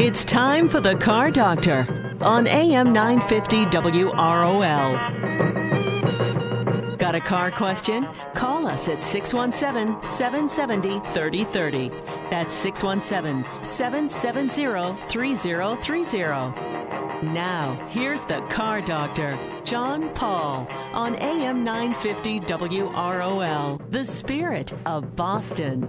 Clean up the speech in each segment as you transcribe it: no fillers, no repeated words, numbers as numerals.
It's time for the Car Doctor on AM 950 WROL. Got a car question? Call us at 617-770-3030. That's 617-770-3030. Now, here's the Car Doctor, John Paul, on AM 950 WROL, the spirit of Boston.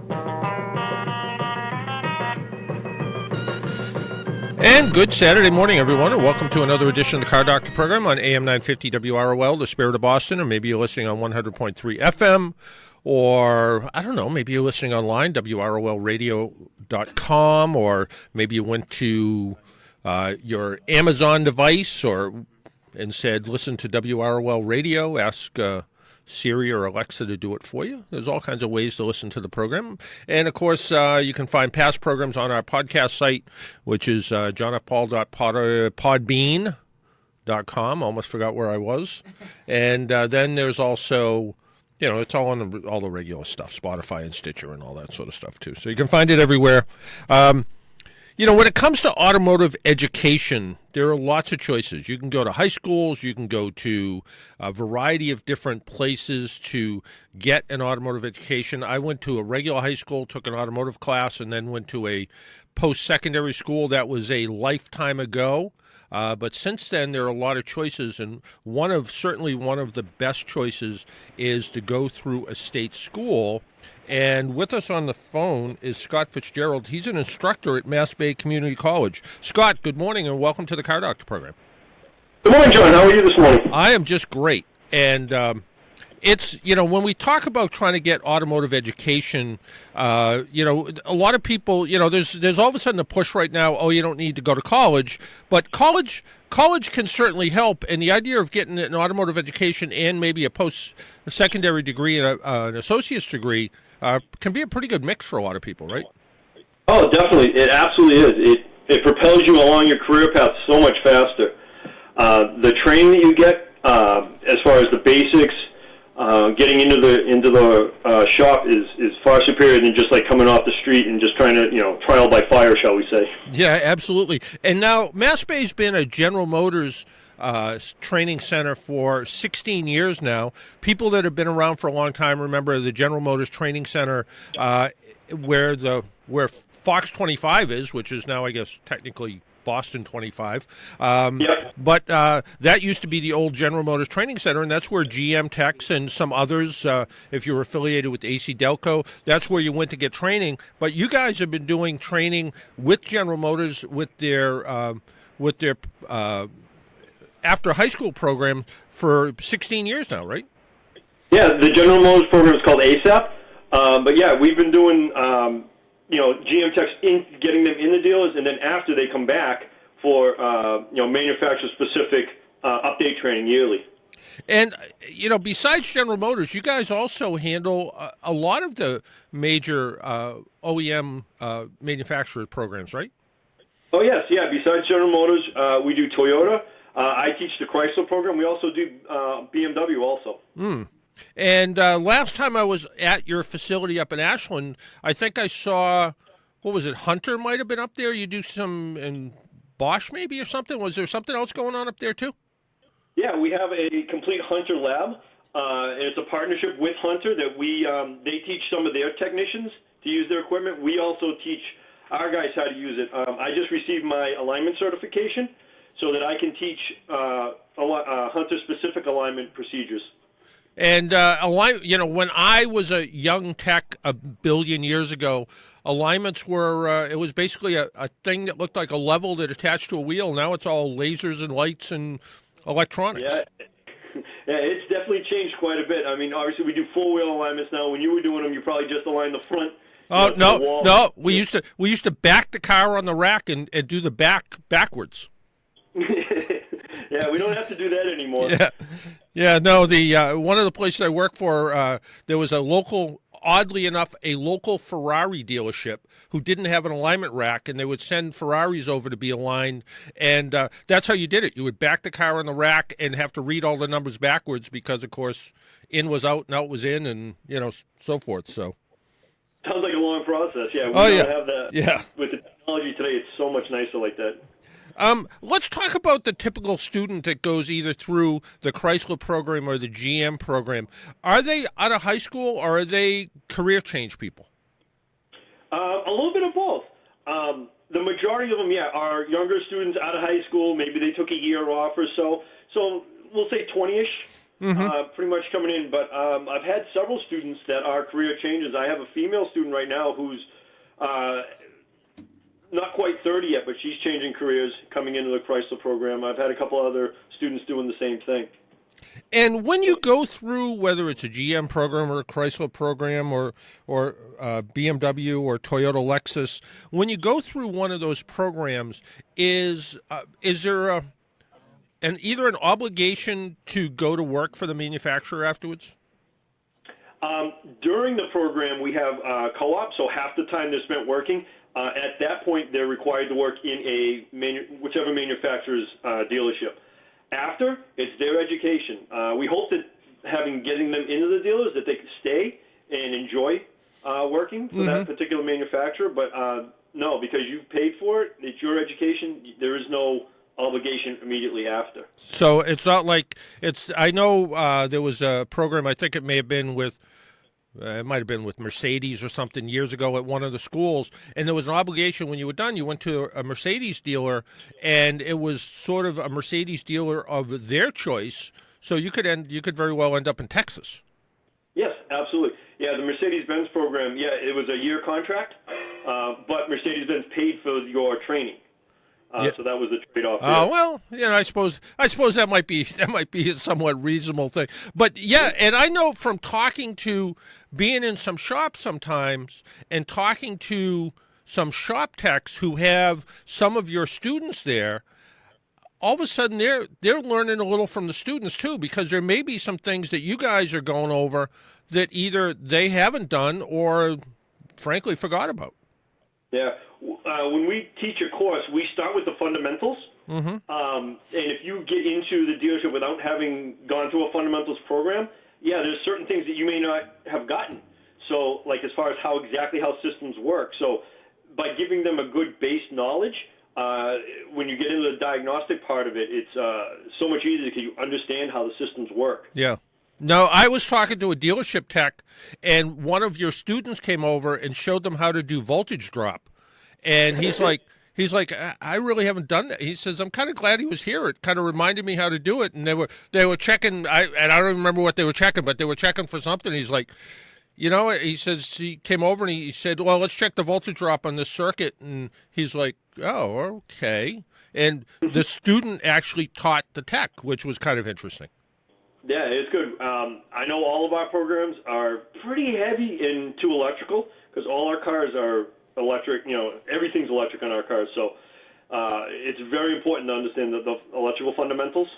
And good Saturday morning, everyone, and welcome to another edition of the Car Doctor program on AM 950 WROL, the spirit of Boston, or maybe you're listening on 100.3 FM, or, I don't know, maybe you're listening online, WROLradio.com, or maybe you went to your Amazon device and said, listen to WROL radio, ask Siri or Alexa to do it for you. There's all kinds of ways to listen to the program. And, of course, you can find past programs on our podcast site, which is johnfpaul.podbean.com. Almost forgot where I was. And then there's also, you know, it's all on all the regular stuff, Spotify and Stitcher and all that sort of stuff, too. So you can find it everywhere. You know, when it comes to automotive education, there are lots of choices. You can go to high schools. You can go to a variety of different places to get an automotive education. I went to a regular high school, took an automotive class, and then went to a post-secondary school. That was a lifetime ago. But since then, there are a lot of choices, and certainly one of the best choices is to go through a state school. And with us on the phone is Scott Fitzgerald. He's an instructor at Mass Bay Community College. Scott, good morning, and welcome to the Car Doctor program. Good morning, John. How are you this morning? I am just great. And it's, you know, when we talk about trying to get automotive education, you know, a lot of people, you know, there's all of a sudden a push right now, oh, you don't need to go to college. But college can certainly help. And the idea of getting an automotive education and maybe a post-secondary degree and an associate's degree can be a pretty good mix for a lot of people, right? Oh, definitely. It absolutely is. It propels you along your career path so much faster. The training that you get, as far as the basics, getting into the shop is far superior than just like coming off the street and just trying to, you know, trial by fire, shall we say. Yeah, absolutely. And now Mass Bay's been a General Motors training center for 16 years now. People that have been around for a long time remember the General Motors Training Center where Fox 25 is, which is now, I guess, technically Boston 25. Yep. But that used to be the old General Motors Training Center, and that's where GM Techs and some others, if you're affiliated with AC Delco, that's where you went to get training. But you guys have been doing training with General Motors with their after high school program for 16 years now, right? Yeah, the General Motors program is called ASAP. But yeah, we've been doing, you know, GM Techs getting them in the dealers, and then after they come back for, you know, manufacturer-specific update training yearly. And, you know, besides General Motors, you guys also handle a lot of the major OEM manufacturer programs, right? Oh, yes, yeah. Besides General Motors, we do Toyota. I teach the Chrysler program. We also do BMW also. And last time I was at your facility up in Ashland, I think I saw, what was it, Hunter might have been up there? You do some in Bosch maybe or something? Was there something else going on up there too? Yeah, we have a complete Hunter lab, and it's a partnership with Hunter that they teach some of their technicians to use their equipment. We also teach our guys how to use it. I just received my alignment certification so that I can teach Hunter-specific alignment procedures. And, you know, when I was a young tech a billion years ago, alignments were, it was basically a thing that looked like a level that attached to a wheel. Now it's all lasers and lights and electronics. Yeah, it's definitely changed quite a bit. I mean, obviously we do four-wheel alignments now. When you were doing them, you probably just aligned the front. Oh, no. We used to back the car on the rack and do the backwards. Yeah, we don't have to do that anymore. Yeah. No. The one of the places I work for, there was oddly enough, a local Ferrari dealership who didn't have an alignment rack, and they would send Ferraris over to be aligned, and that's how you did it. You would back the car on the rack and have to read all the numbers backwards because, of course, in was out and out was in, and so forth. So sounds like a long process. Yeah, we don't have that. Yeah. With the technology today, it's so much nicer like that. Let's talk about the typical student that goes either through the Chrysler program or the GM program. Are they out of high school or are they career change people? A little bit of both. The majority of them, are younger students out of high school. Maybe they took a year off or so. So we'll say 20-ish, pretty much coming in. But I've had several students that are career changers. I have a female student right now who's not quite 30 yet, but she's changing careers coming into the Chrysler program. I've had a couple other students doing the same thing. And when you go through, whether it's a GM program or a Chrysler program or BMW or Toyota Lexus, when you go through one of those programs, is there either an obligation to go to work for the manufacturer afterwards? During the program, we have co-op, so half the time they're spent working. At that point, they're required to work in whichever manufacturer's dealership. After, it's their education. We hope that getting them into the dealers, that they can stay and enjoy working for that particular manufacturer. But no, because you've paid for it, it's your education. There is no obligation immediately after. So it's not like I know there was a program, I think it may have been with it might have been with Mercedes or something years ago at one of the schools, and there was an obligation when you were done. You went to a Mercedes dealer, and it was sort of a Mercedes dealer of their choice. So you could very well end up in Texas. Yes, absolutely. Yeah, the Mercedes-Benz program. Yeah, it was a year contract, but Mercedes-Benz paid for your training. So that was a trade-off. Oh well, I suppose that might be a somewhat reasonable thing. But yeah, and I know from being in some shops sometimes and talking to some shop techs who have some of your students there, all of a sudden they're learning a little from the students too, because there may be some things that you guys are going over that either they haven't done or frankly forgot about. Yeah. When we teach a course, we start with the fundamentals. And if you get into the dealership without having gone through a fundamentals program, there's certain things that you may not have gotten. So, like as far as how systems work. So, by giving them a good base knowledge, when you get into the diagnostic part of it, it's so much easier because you understand how the systems work. Yeah. No, I was talking to a dealership tech, and one of your students came over and showed them how to do voltage drop. And he's like, I really haven't done that. He says, I'm kind of glad he was here. It kind of reminded me how to do it. And they were checking. I don't remember what they were checking, but they were checking for something. He's like, he says he came over and he said, well, let's check the voltage drop on this circuit. And he's like, oh, okay. And the student actually taught the tech, which was kind of interesting. Yeah, it's good. I know all of our programs are pretty heavy into electrical because all our cars are electric, everything's electric on our cars. So it's very important to understand the electrical fundamentals.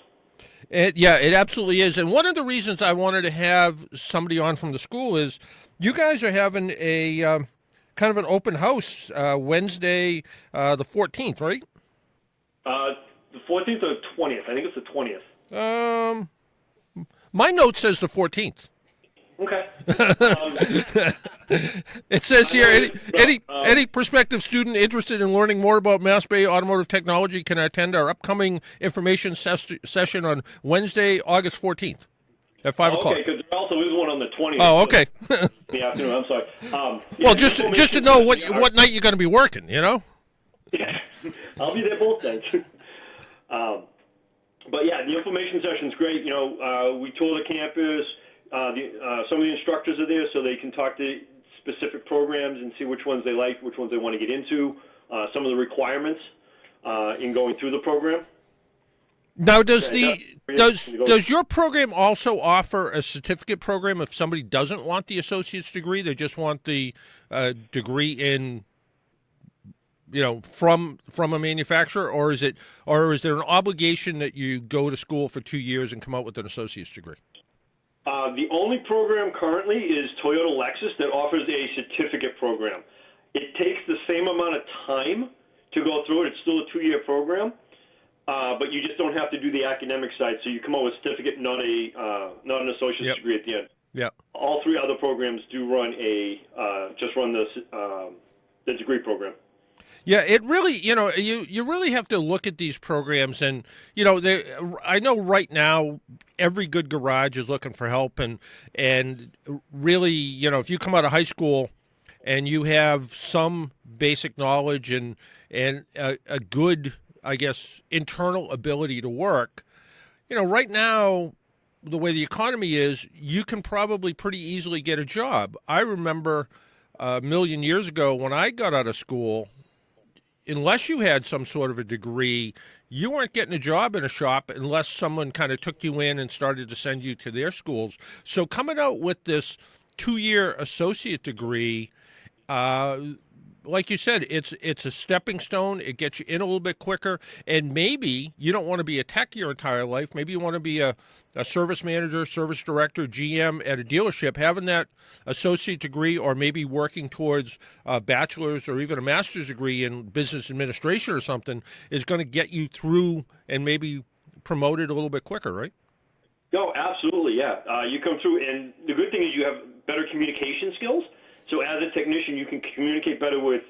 It absolutely is. And one of the reasons I wanted to have somebody on from the school is you guys are having a kind of an open house Wednesday, the 14th, right? The 14th or 20th. I think it's the 20th. My note says the 14th. Okay. It says here, any prospective student interested in learning more about Mass Bay automotive technology can attend our upcoming information session on Wednesday, August 14th at 5 o'clock. Okay, because there also is one on the 20th. Oh, okay. In the afternoon, I'm sorry. Well, just to know what night you're going to be working, Yeah, I'll be there both days. But yeah, the information session's great. We tour the campus. Some of the instructors are there, so they can talk to specific programs and see which ones they like, which ones they want to get into. Some of the requirements in going through the program. Now, does your program also offer a certificate program if somebody doesn't want the associate's degree? They just want the degree in, from a manufacturer, or is there an obligation that you go to school for 2 years and come out with an associate's degree? The only program currently is Toyota Lexus that offers a certificate program. It takes the same amount of time to go through it. It's still a 2-year program, but you just don't have to do the academic side. So you come out with a certificate, not an associate's degree at the end. Yeah. All 3 other programs do run the degree program. Yeah, it really, you really have to look at these programs, and I know right now every good garage is looking for help, and really, if you come out of high school and you have some basic knowledge and a good, I guess, internal ability to work, right now the way the economy is, you can probably pretty easily get a job. I remember a million years ago when I got out of school, unless you had some sort of a degree, you weren't getting a job in a shop unless someone kind of took you in and started to send you to their schools. So coming out with this 2-year associate degree, like you said, it's a stepping stone. It gets you in a little bit quicker. And maybe you don't want to be a tech your entire life. Maybe you want to be a service manager, service director, GM at a dealership. Having that associate degree, or maybe working towards a bachelor's or even a master's degree in business administration or something, is going to get you through and maybe promoted a little bit quicker, right? No, absolutely, yeah. You come through, and the good thing is you have better communication skills. So as a technician, you can communicate better with,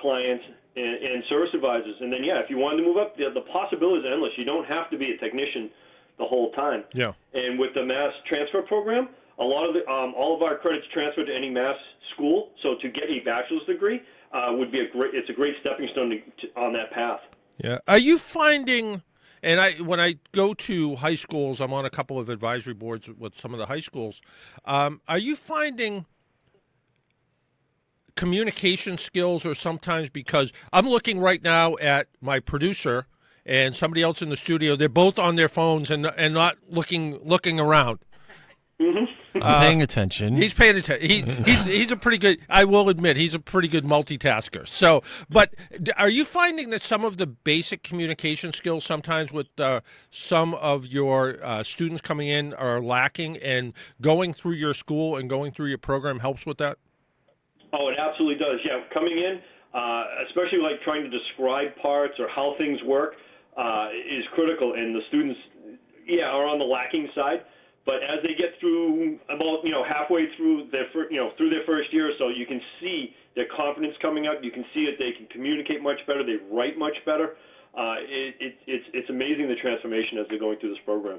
clients and service advisors. And then, if you wanted to move up, the possibilities are endless. You don't have to be a technician the whole time. Yeah. And with the mass transfer program, a lot of all of our credits transfer to any mass school. So to get a bachelor's degree would be a great stepping stone on that path. Yeah. Are you finding? And when I go to high schools, I'm on a couple of advisory boards with some of the high schools. Are you finding communication skills, or sometimes, because I'm looking right now at my producer and somebody else in the studio, they're both on their phones and not looking around. Mm-hmm. Paying attention. He's paying attention. He's a pretty good, I will admit, he's a pretty good multitasker. So, but are you finding that some of the basic communication skills sometimes with some of your students coming in are lacking, and going through your school and going through your program helps with that? Oh, it absolutely does. Yeah, coming in, especially like trying to describe parts or how things work, is critical. And the students, are on the lacking side. But as they get through about halfway through their through their first year or so, you can see their confidence coming up. You can see that they can communicate much better. They write much better. It's amazing the transformation as they're going through this program.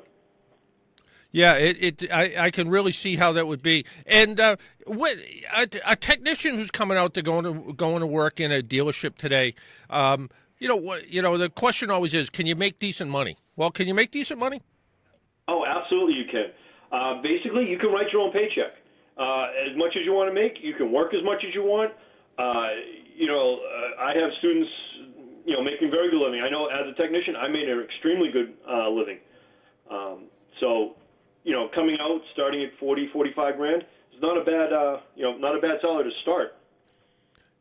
Yeah, I can really see how that would be. And what a technician who's coming out to going to work in a dealership today, the question always is, can you make decent money? Well, can you make decent money? Oh, absolutely you can. Basically, you can write your own paycheck. As much as you want to make, you can work as much as you want. I have students, making very good living. I know as a technician, I made an extremely good living. Coming out, starting at 40, 45 grand, is not a bad salary to start.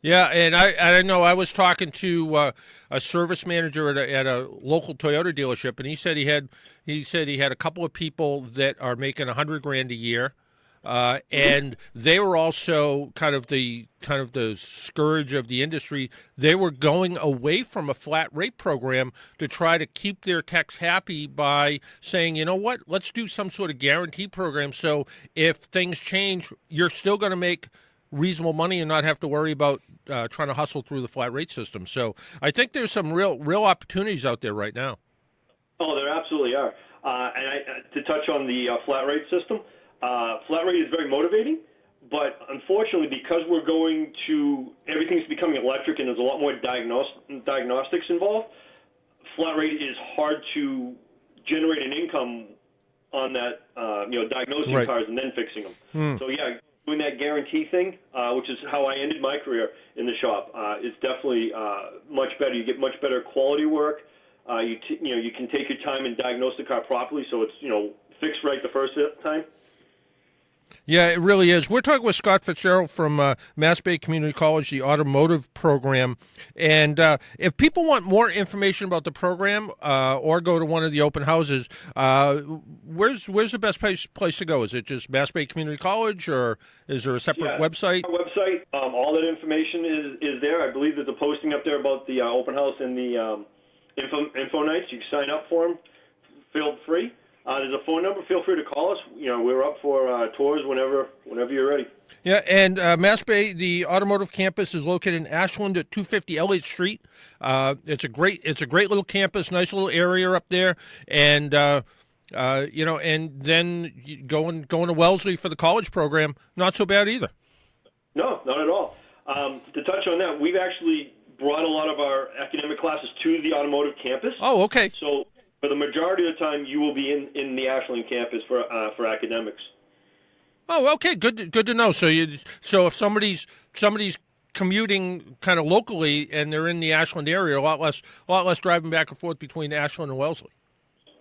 Yeah, and I know I was talking to a service manager at a local Toyota dealership, and he said he had a couple of people that are making 100 grand a year, and they were also kind of the scourge of the industry. They were going away from a flat rate program to try to keep their techs happy by saying, you know what, let's do some sort of guarantee program. So if things change, you're still going to make reasonable money and not have to worry about trying to hustle through the flat rate system. So I think there's some real opportunities out there right now. Oh, there absolutely are. To touch on the flat rate system, flat rate is very motivating, but unfortunately, because everything's becoming electric and there's a lot more diagnostics involved, flat rate is hard to generate an income on that, diagnosing right. cars and then fixing them. So doing that guarantee thing, which is how I ended my career in the shop, is definitely much better. You get much better quality work. You can take your time and diagnose the car properly, so it's fixed right the first time. Yeah, it really is. We're talking with Scott Fitzgerald from Mass Bay Community College, the automotive program. And if people want more information about the program or go to one of the open houses, where's the best place to go? Is it just Mass Bay Community College, or is there a separate website? Our website, all that information is there. I believe there's a posting up there about the open house and the info nights. You can sign up for them, feel free. There's a phone number. Feel free to call us. We're up for tours whenever you're ready. Yeah, and Mass Bay, the automotive campus is located in Ashland at 250 Elliott Street. It's a great little campus, nice little area up there, and and then going to Wellesley for the college program, not so bad either. No, not at all. To touch on that, we've actually brought a lot of our academic classes to the automotive campus. Oh, okay. So for the majority of the time, you will be in the Ashland campus for academics. Oh, okay. Good to know. So if somebody's commuting kind of locally and they're in the Ashland area, a lot less driving back and forth between Ashland and Wellesley.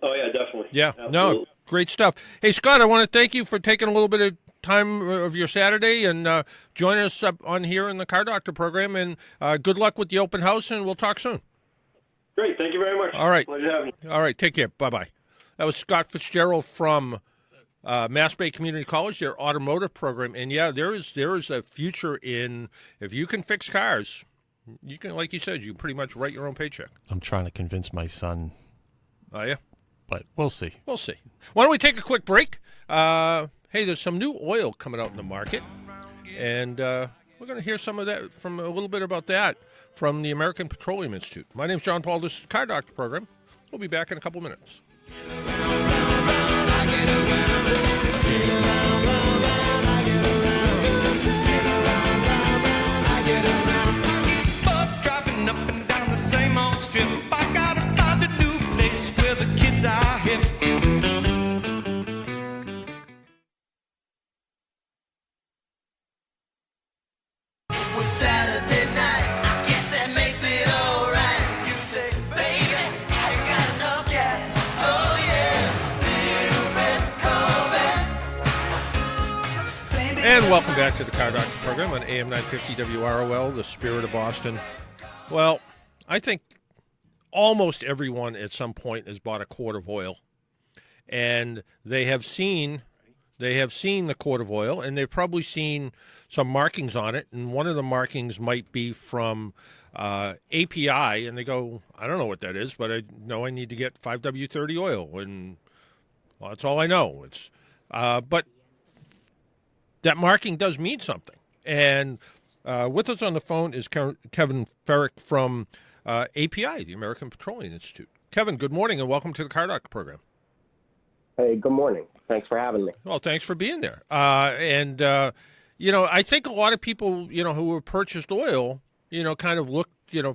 Oh yeah, definitely. Yeah. Absolutely. No, great stuff. Hey, Scott, I want to thank you for taking a little bit of time of your Saturday and joining us up on here in the Car Doctor program. And good luck with the open house, and we'll talk soon. Great. Thank you very much. All right. Pleasure having you. All right. Take care. Bye-bye. That was Scott Fitzgerald from Mass Bay Community College, their automotive program. And, yeah, there is a future in if you can fix cars, you can, like you said, you can pretty much write your own paycheck. I'm trying to convince my son. Oh, yeah? But we'll see. We'll see. Why don't we take a quick break? Hey, there's some new oil coming out in the market, and we're going to hear some of that from a little bit about that from the American Petroleum Institute. My name's John Paul. This is the Car Doctor program. We'll be back in a couple minutes. Driving up and down the same old strip, I gotta find a new place where the kids are hip. Saturday night, I guess that makes it alright. You say, baby, I ain't got enough gas. Oh yeah, little red Corvette. Baby, And welcome back to the Car Doctor program on AM 950 WROL, the spirit of Boston. Well, I think almost everyone at some point has bought a quart of oil, and they have seen the quart of oil, and they've probably seen some markings on it, and one of the markings might be from API, and they go, I don't know what that is, but I know I need to get 5W30 oil, and well, that's all I know. It's but that marking does mean something. And with us on the phone is Kevin Ferrick from API, the American Petroleum Institute. Kevin, good morning, and welcome to the Car Doctor program. Hey, good morning. Thanks for having me. Well, thanks for being there. I think a lot of people, who have purchased oil, kind of looked,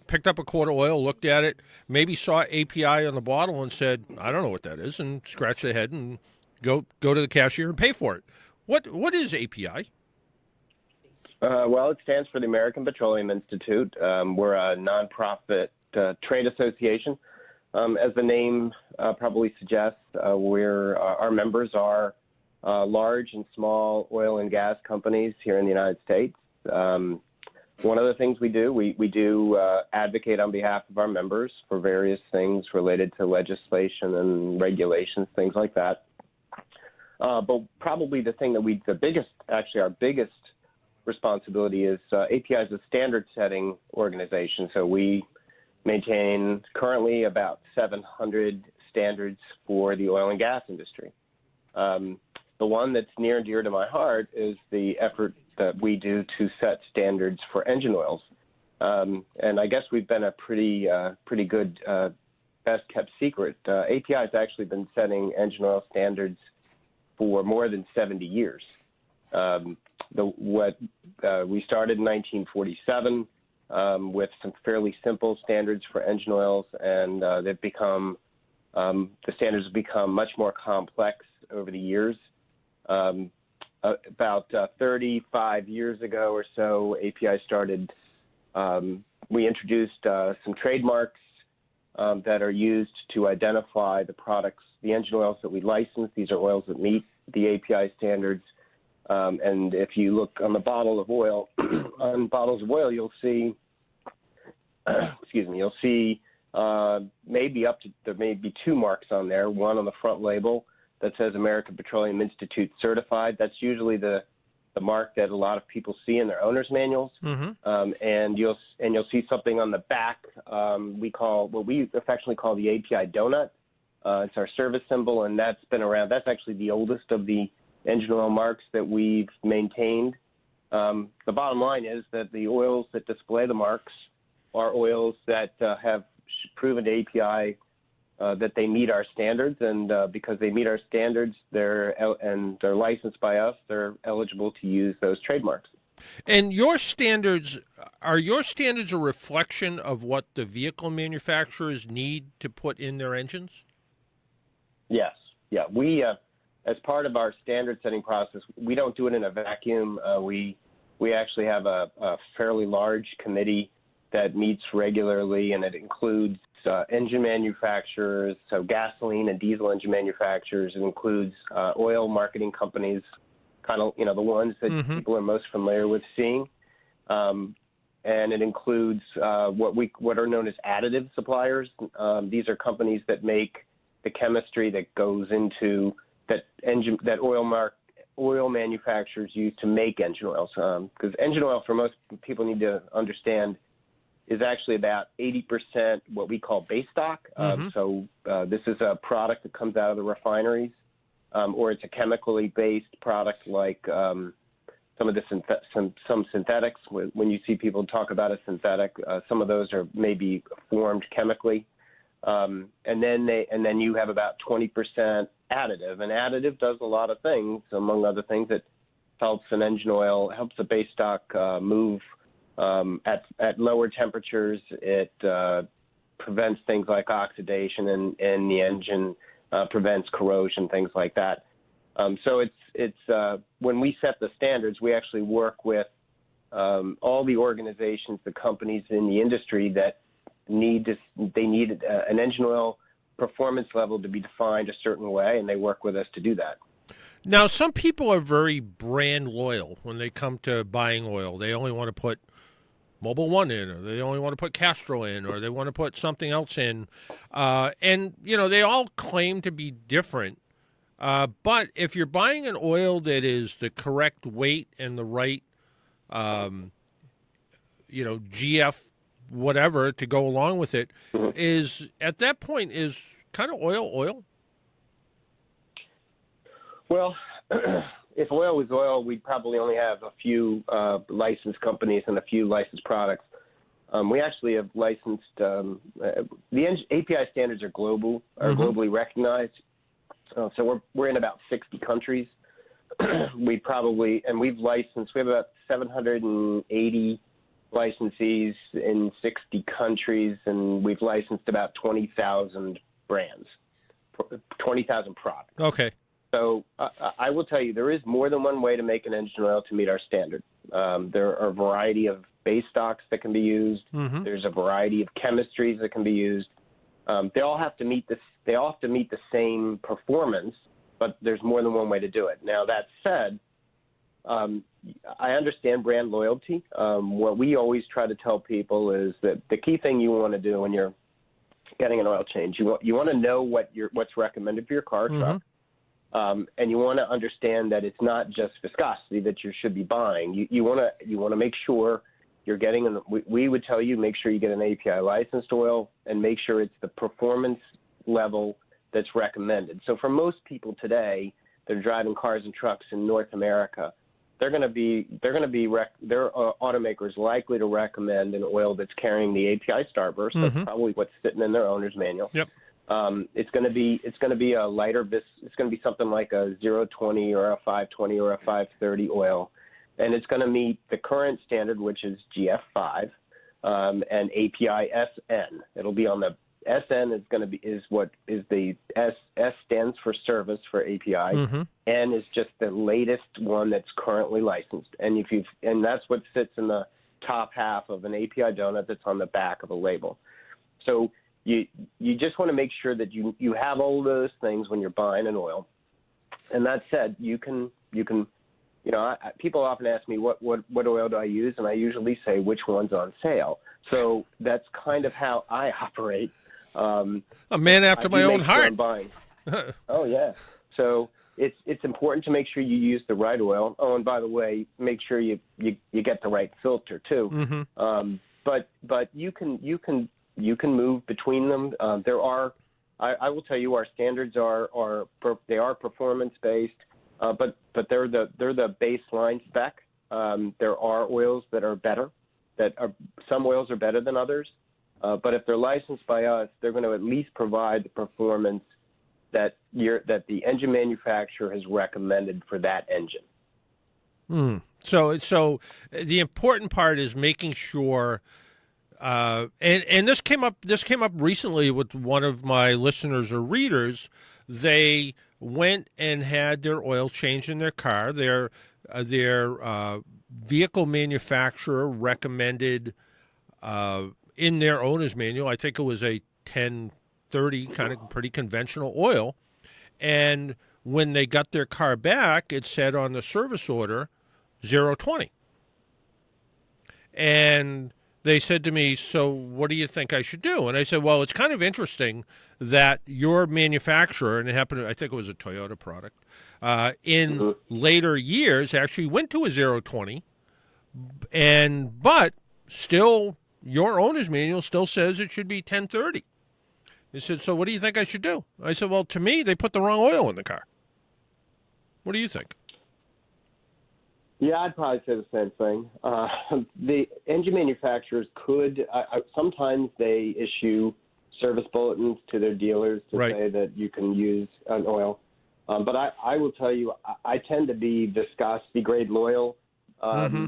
picked up a quart of oil, looked at it, maybe saw API on the bottle and said, I don't know what that is, and scratch their head and go to the cashier and pay for it. What is API? Well, it stands for the American Petroleum Institute. We're a nonprofit trade association. As the name probably suggests, our members are large and small oil and gas companies here in the United States. One of the things we do advocate on behalf of our members for various things related to legislation and regulations, things like that. But probably the thing that our biggest responsibility is API is a standard-setting organization. So we maintain currently about 700 standards for the oil and gas industry. The one that's near and dear to my heart is the effort that we do to set standards for engine oils. And I guess we've been a pretty good best-kept secret. API has actually been setting engine oil standards for more than 70 years. We started in 1947 with some fairly simple standards for engine oils, and the standards have become much more complex over the years. About 35 years ago or so, API started. We introduced some trademarks that are used to identify the products, the engine oils that we license. These are oils that meet the API standards. And if you look on the bottle of oil, on bottles of oil, you'll see, there may be two marks on there, one on the front label that says American Petroleum Institute Certified. That's usually the mark that a lot of people see in their owner's manuals. Mm-hmm. And you'll see something on the back we affectionately call the API donut. It's our service symbol, and that's been around. That's actually the oldest of the engine oil marks that we've maintained. The bottom line is that the oils that display the marks are oils that have proven to API that they meet our standards, and because they meet our standards, they're licensed by us, they're eligible to use those trademarks. And your standards, are your standards a reflection of what the vehicle manufacturers need to put in their engines? Yes. Yeah. We, as part of our standard setting process, we don't do it in a vacuum. We actually have a fairly large committee that meets regularly, and it includes engine manufacturers, so gasoline and diesel engine manufacturers. It includes oil marketing companies, kind of, the ones that people are most familiar with seeing. And it includes what are known as additive suppliers. These are companies that make the chemistry that goes into that oil manufacturers use to make engine oils. Because engine oil, for most people need to understand, is actually about 80% what we call base stock. So this is a product that comes out of the refineries, or it's a chemically based product like some of the some synthetics. When you see people talk about a synthetic, some of those are maybe formed chemically, and then you have about 20% additive. And additive does a lot of things. Among other things, it helps an engine oil, helps the base stock move at lower temperatures. It prevents things like oxidation in the engine, prevents corrosion, things like that. So it's when we set the standards, we actually work with all the organizations, the companies in the industry that need an engine oil performance level to be defined a certain way, and they work with us to do that. Now, some people are very brand loyal when they come to buying oil. They only want to put Mobil 1 in, or they only want to put Castro in, or they want to put something else in. And, they all claim to be different. But if you're buying an oil that is the correct weight and the right, GF whatever to go along with it, is at that point, is kind of oil? Well, if oil was oil, we'd probably only have a few licensed companies and a few licensed products. We actually have licensed. The API standards are globally recognized. So we're in about 60 countries. We've licensed. We have about 780 licensees in 60 countries, and we've licensed about 20,000 brands, 20,000 products. Okay. So I will tell you, there is more than one way to make an engine oil to meet our standard. There are a variety of base stocks that can be used. There's a variety of chemistries that can be used. They all have to meet this. They all have to meet the same performance, but there's more than one way to do it. Now, that said, I understand brand loyalty. What we always try to tell people is that the key thing you want to do when you're getting an oil change, you want to know what's recommended for your car or truck. And you want to understand that it's not just viscosity that you should be buying. You want to make sure you're getting. We would tell you, make sure you get an API licensed oil and make sure it's the performance level that's recommended. So for most people today that are driving cars and trucks in North America, they're automakers likely to recommend an oil that's carrying the API Starburst. That's probably what's sitting in their owner's manual. Yep. It's going to be a lighter. It's going to be something like a 020 or a 520 or a 530 oil, and it's going to meet the current standard, which is GF5 and API SN. It'll be on the SN is what is the S stands for service for API. N is just the latest one that's currently licensed, and that's what sits in the top half of an API donut that's on the back of a label. So you just want to make sure that you have all those things when you're buying an oil. And that said, you can people often ask me what oil do I use, and I usually say which one's on sale. So that's kind of how I operate. A man after my own heart. I'm buying. Oh yeah. So it's important to make sure you use the right oil. Oh, and by the way, make sure you get the right filter too. But you can move between them. There are I will tell you our standards are performance based, but they're the baseline spec. There are oils that are better. Some oils are better than others, but if they're licensed by us, they're going to at least provide the performance that the engine manufacturer has recommended for that engine. So the important part is making sure. And this came up recently with one of my listeners or readers. They went and had their oil changed in their car. Their vehicle manufacturer recommended in their owner's manual, I think it was a 1030 kind of pretty conventional oil. And when they got their car back, it said on the service order 020. And they said to me, so what do you think I should do? And I said, well, it's kind of interesting that your manufacturer, and it happened, I think it was a Toyota product, in later years actually went to a 020, but still your owner's manual still says it should be 1030. He said, so what do you think I should do? I said, well, to me, they put the wrong oil in the car. What do you think? Yeah, I'd probably say the same thing. The engine manufacturers could sometimes they issue service bulletins to their dealers to say that you can use an oil. But I will tell you, I tend to be viscosity grade loyal. I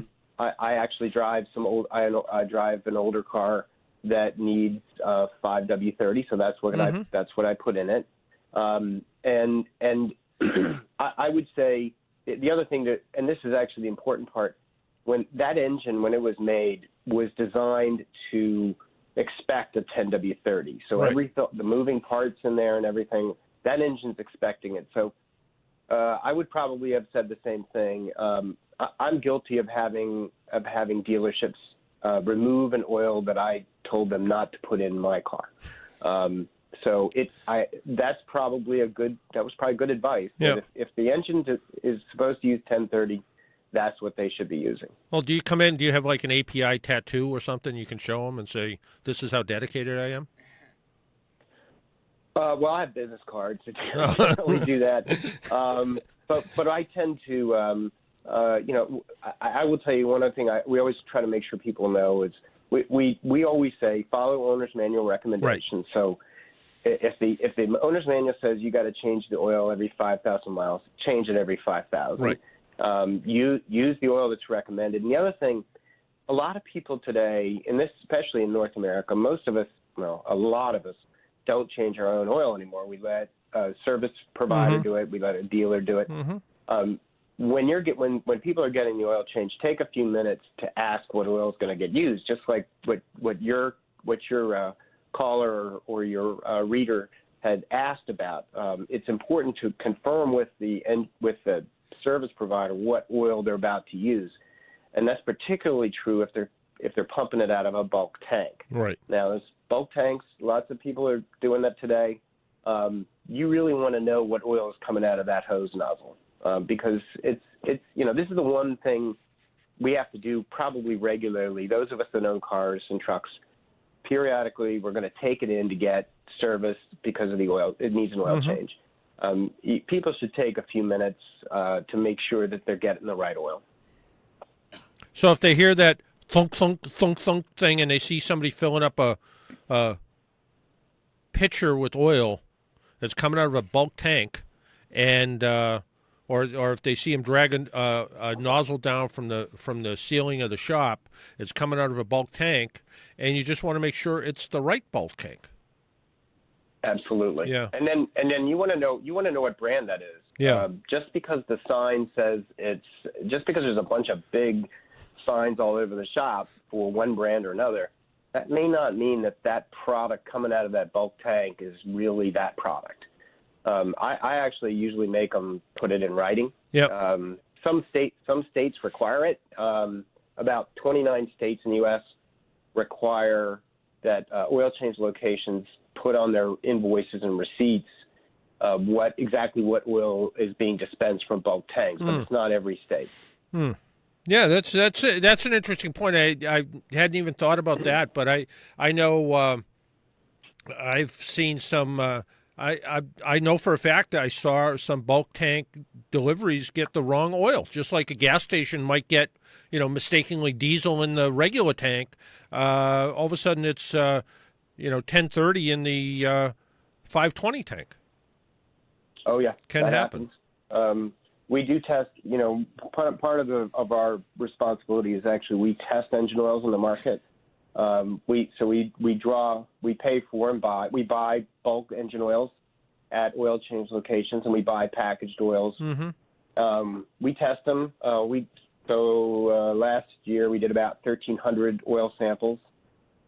actually drive I drive an older car that needs 5W30, so that's what I put in it. And I would say. The other thing and this is actually the important part, when that engine, when it was made, was designed to expect a 10W30. So the moving parts in there and everything, that engine's expecting it. So I would probably have said the same thing. I'm guilty of having dealerships remove an oil that I told them not to put in my car. So that was probably good advice. Yeah. If the engine is supposed to use 1030, that's what they should be using. Well, do you come in? Do you have like an API tattoo or something you can show them and say, "This is how dedicated I am"? Well, I have business cards to generally do that. But I tend to, I will tell you one other thing. We always try to make sure people know is we always say follow owner's manual recommendations. Right. So. If the owner's manual says you got to change the oil every 5,000 miles, change it every 5,000. Right. Use the oil that's recommended. And the other thing, a lot of people today, and this especially in North America, a lot of us don't change our own oil anymore. We let a service provider do it. We let a dealer do it. When people are getting the oil change, take a few minutes to ask what oil is going to get used, just like what your caller or your reader had asked about. It's important to confirm with the service provider what oil they're about to use, and that's particularly true if they're pumping it out of a bulk tank. Right. Now, those bulk tanks, lots of people are doing that today. You really want to know what oil is coming out of that hose nozzle because it's this is the one thing we have to do probably regularly. Those of us that own cars and trucks. Periodically, we're going to take it in to get service because of the oil. It needs an oil change. People should take a few minutes to make sure that they're getting the right oil. So if they hear that thunk, thunk, thunk, thunk thing and they see somebody filling up a pitcher with oil that's coming out of a bulk tank, and or if they see him dragging a nozzle down from the ceiling of the shop, it's coming out of a bulk tank, and you just want to make sure it's the right bulk tank. Absolutely. Yeah. And then you want to know what brand that is. Yeah. Just because the sign says just because there's a bunch of big signs all over the shop for one brand or another, that may not mean that product coming out of that bulk tank is really that product. I actually usually make them put it in writing. Yeah. Some states require it. About 29 states in the U.S. require that oil change locations put on their invoices and receipts what oil is being dispensed from bulk tanks, but it's not every state. Yeah, that's an interesting point. I hadn't even thought about that, but I know I've seen some I know for a fact that I saw some bulk tank deliveries get the wrong oil, just like a gas station might get, mistakenly diesel in the regular tank. All of a sudden it's, 1030 in the 520 tank. Oh yeah, Can that happen. Happens. We do test. Part of our responsibility is actually we test engine oils in the market. We pay for and buy. We buy bulk engine oils at oil change locations, and we buy packaged oils. Mm-hmm. We test them. Last year we did about 1,300 oil samples.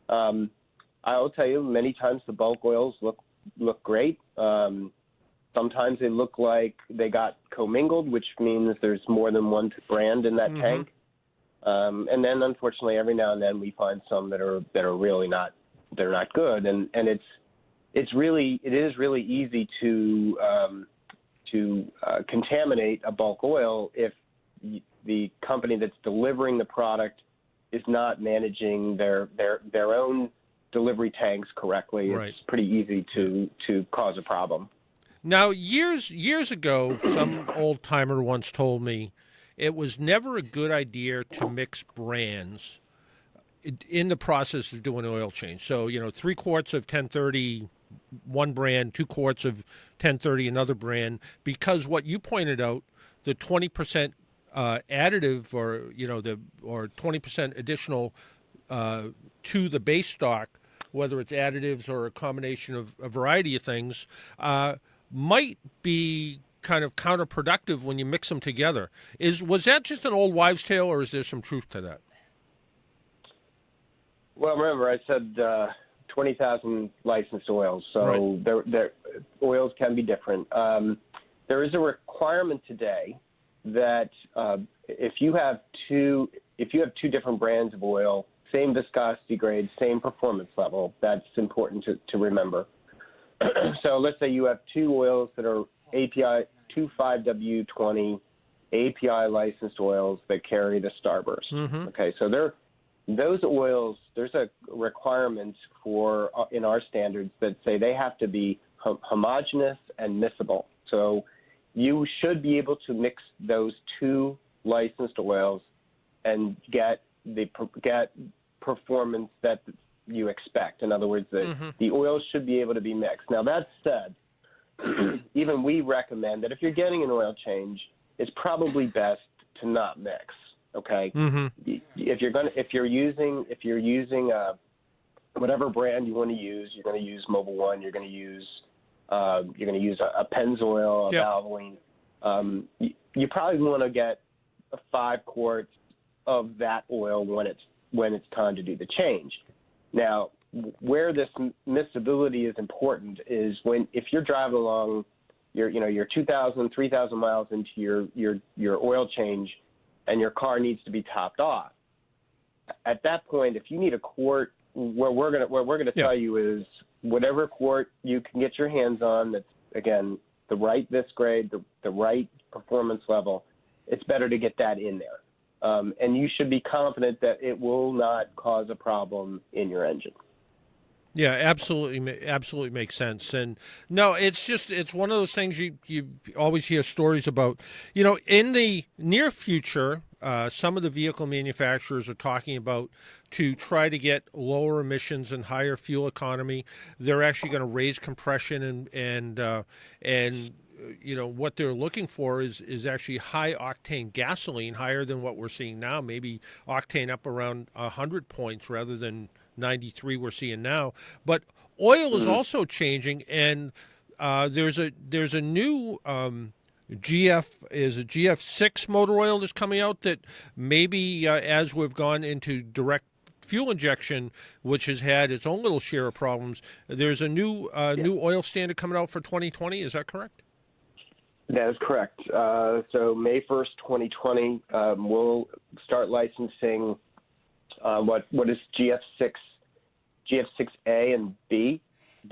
I will tell you, many times the bulk oils look great. Sometimes they look like they got commingled, which means there's more than one brand in that Mm-hmm. tank. And then, unfortunately, every now and then we find some that are really not good, and it is really easy to contaminate a bulk oil if the company that's delivering the product is not managing their own delivery tanks correctly. Right. It's pretty easy to cause a problem. Now, years ago, some old timer once told me it was never a good idea to mix brands in the process of doing oil change. So, 3 quarts of 1030 one brand, 2 quarts of 1030 another brand, because what you pointed out, the 20% additive or 20% additional to the base stock, whether it's additives or a combination of a variety of things, might be kind of counterproductive when you mix them together. Was that just an old wives' tale, or is there some truth to that? Well, remember I said 20,000 licensed oils, so Right. their oils can be different. There is a requirement today that if you have two different brands of oil, same viscosity grade, same performance level, that's important to remember. So let's say you have 2 oils that are API 25W20 API licensed oils that carry the starburst. Mm-hmm. Okay, so those oils, there's a requirement for in our standards that say they have to be homogeneous and miscible. So you should be able to mix those 2 licensed oils and get performance that you expect. In other words, the oils should be able to be mixed. Now, that said, even we recommend that if you're getting an oil change, it's probably best to not mix. Okay. Mm-hmm. If you're using whatever brand you want to use, you're going to use Mobil 1. You're going to use a Pennzoil, a Yep. Valvoline. You probably want to get 5 quarts of that oil when it's time to do the change. Now, where this miscibility is important is if you're driving along, you're 2,000, 3,000 miles into your oil change, and your car needs to be topped off. At that point, if you need a quart, what we're gonna Yeah. tell you is whatever quart you can get your hands on, that's again the right vis grade, the right performance level. It's better to get that in there, and you should be confident that it will not cause a problem in your engine. Yeah, absolutely makes sense. And no, it's one of those things you always hear stories about. In the near future, some of the vehicle manufacturers are talking about to try to get lower emissions and higher fuel economy. They're actually going to raise compression and what they're looking for is actually high octane gasoline, higher than what we're seeing now, maybe octane up around 100 points rather than 93 we're seeing now. But oil is also changing, and there's a new GF6 motor oil that's coming out that maybe as we've gone into direct fuel injection, which has had its own little share of problems, there's a new oil standard coming out for 2020. Is that correct? That is correct. So May 1st, 2020, we'll start licensing what is GF6A and B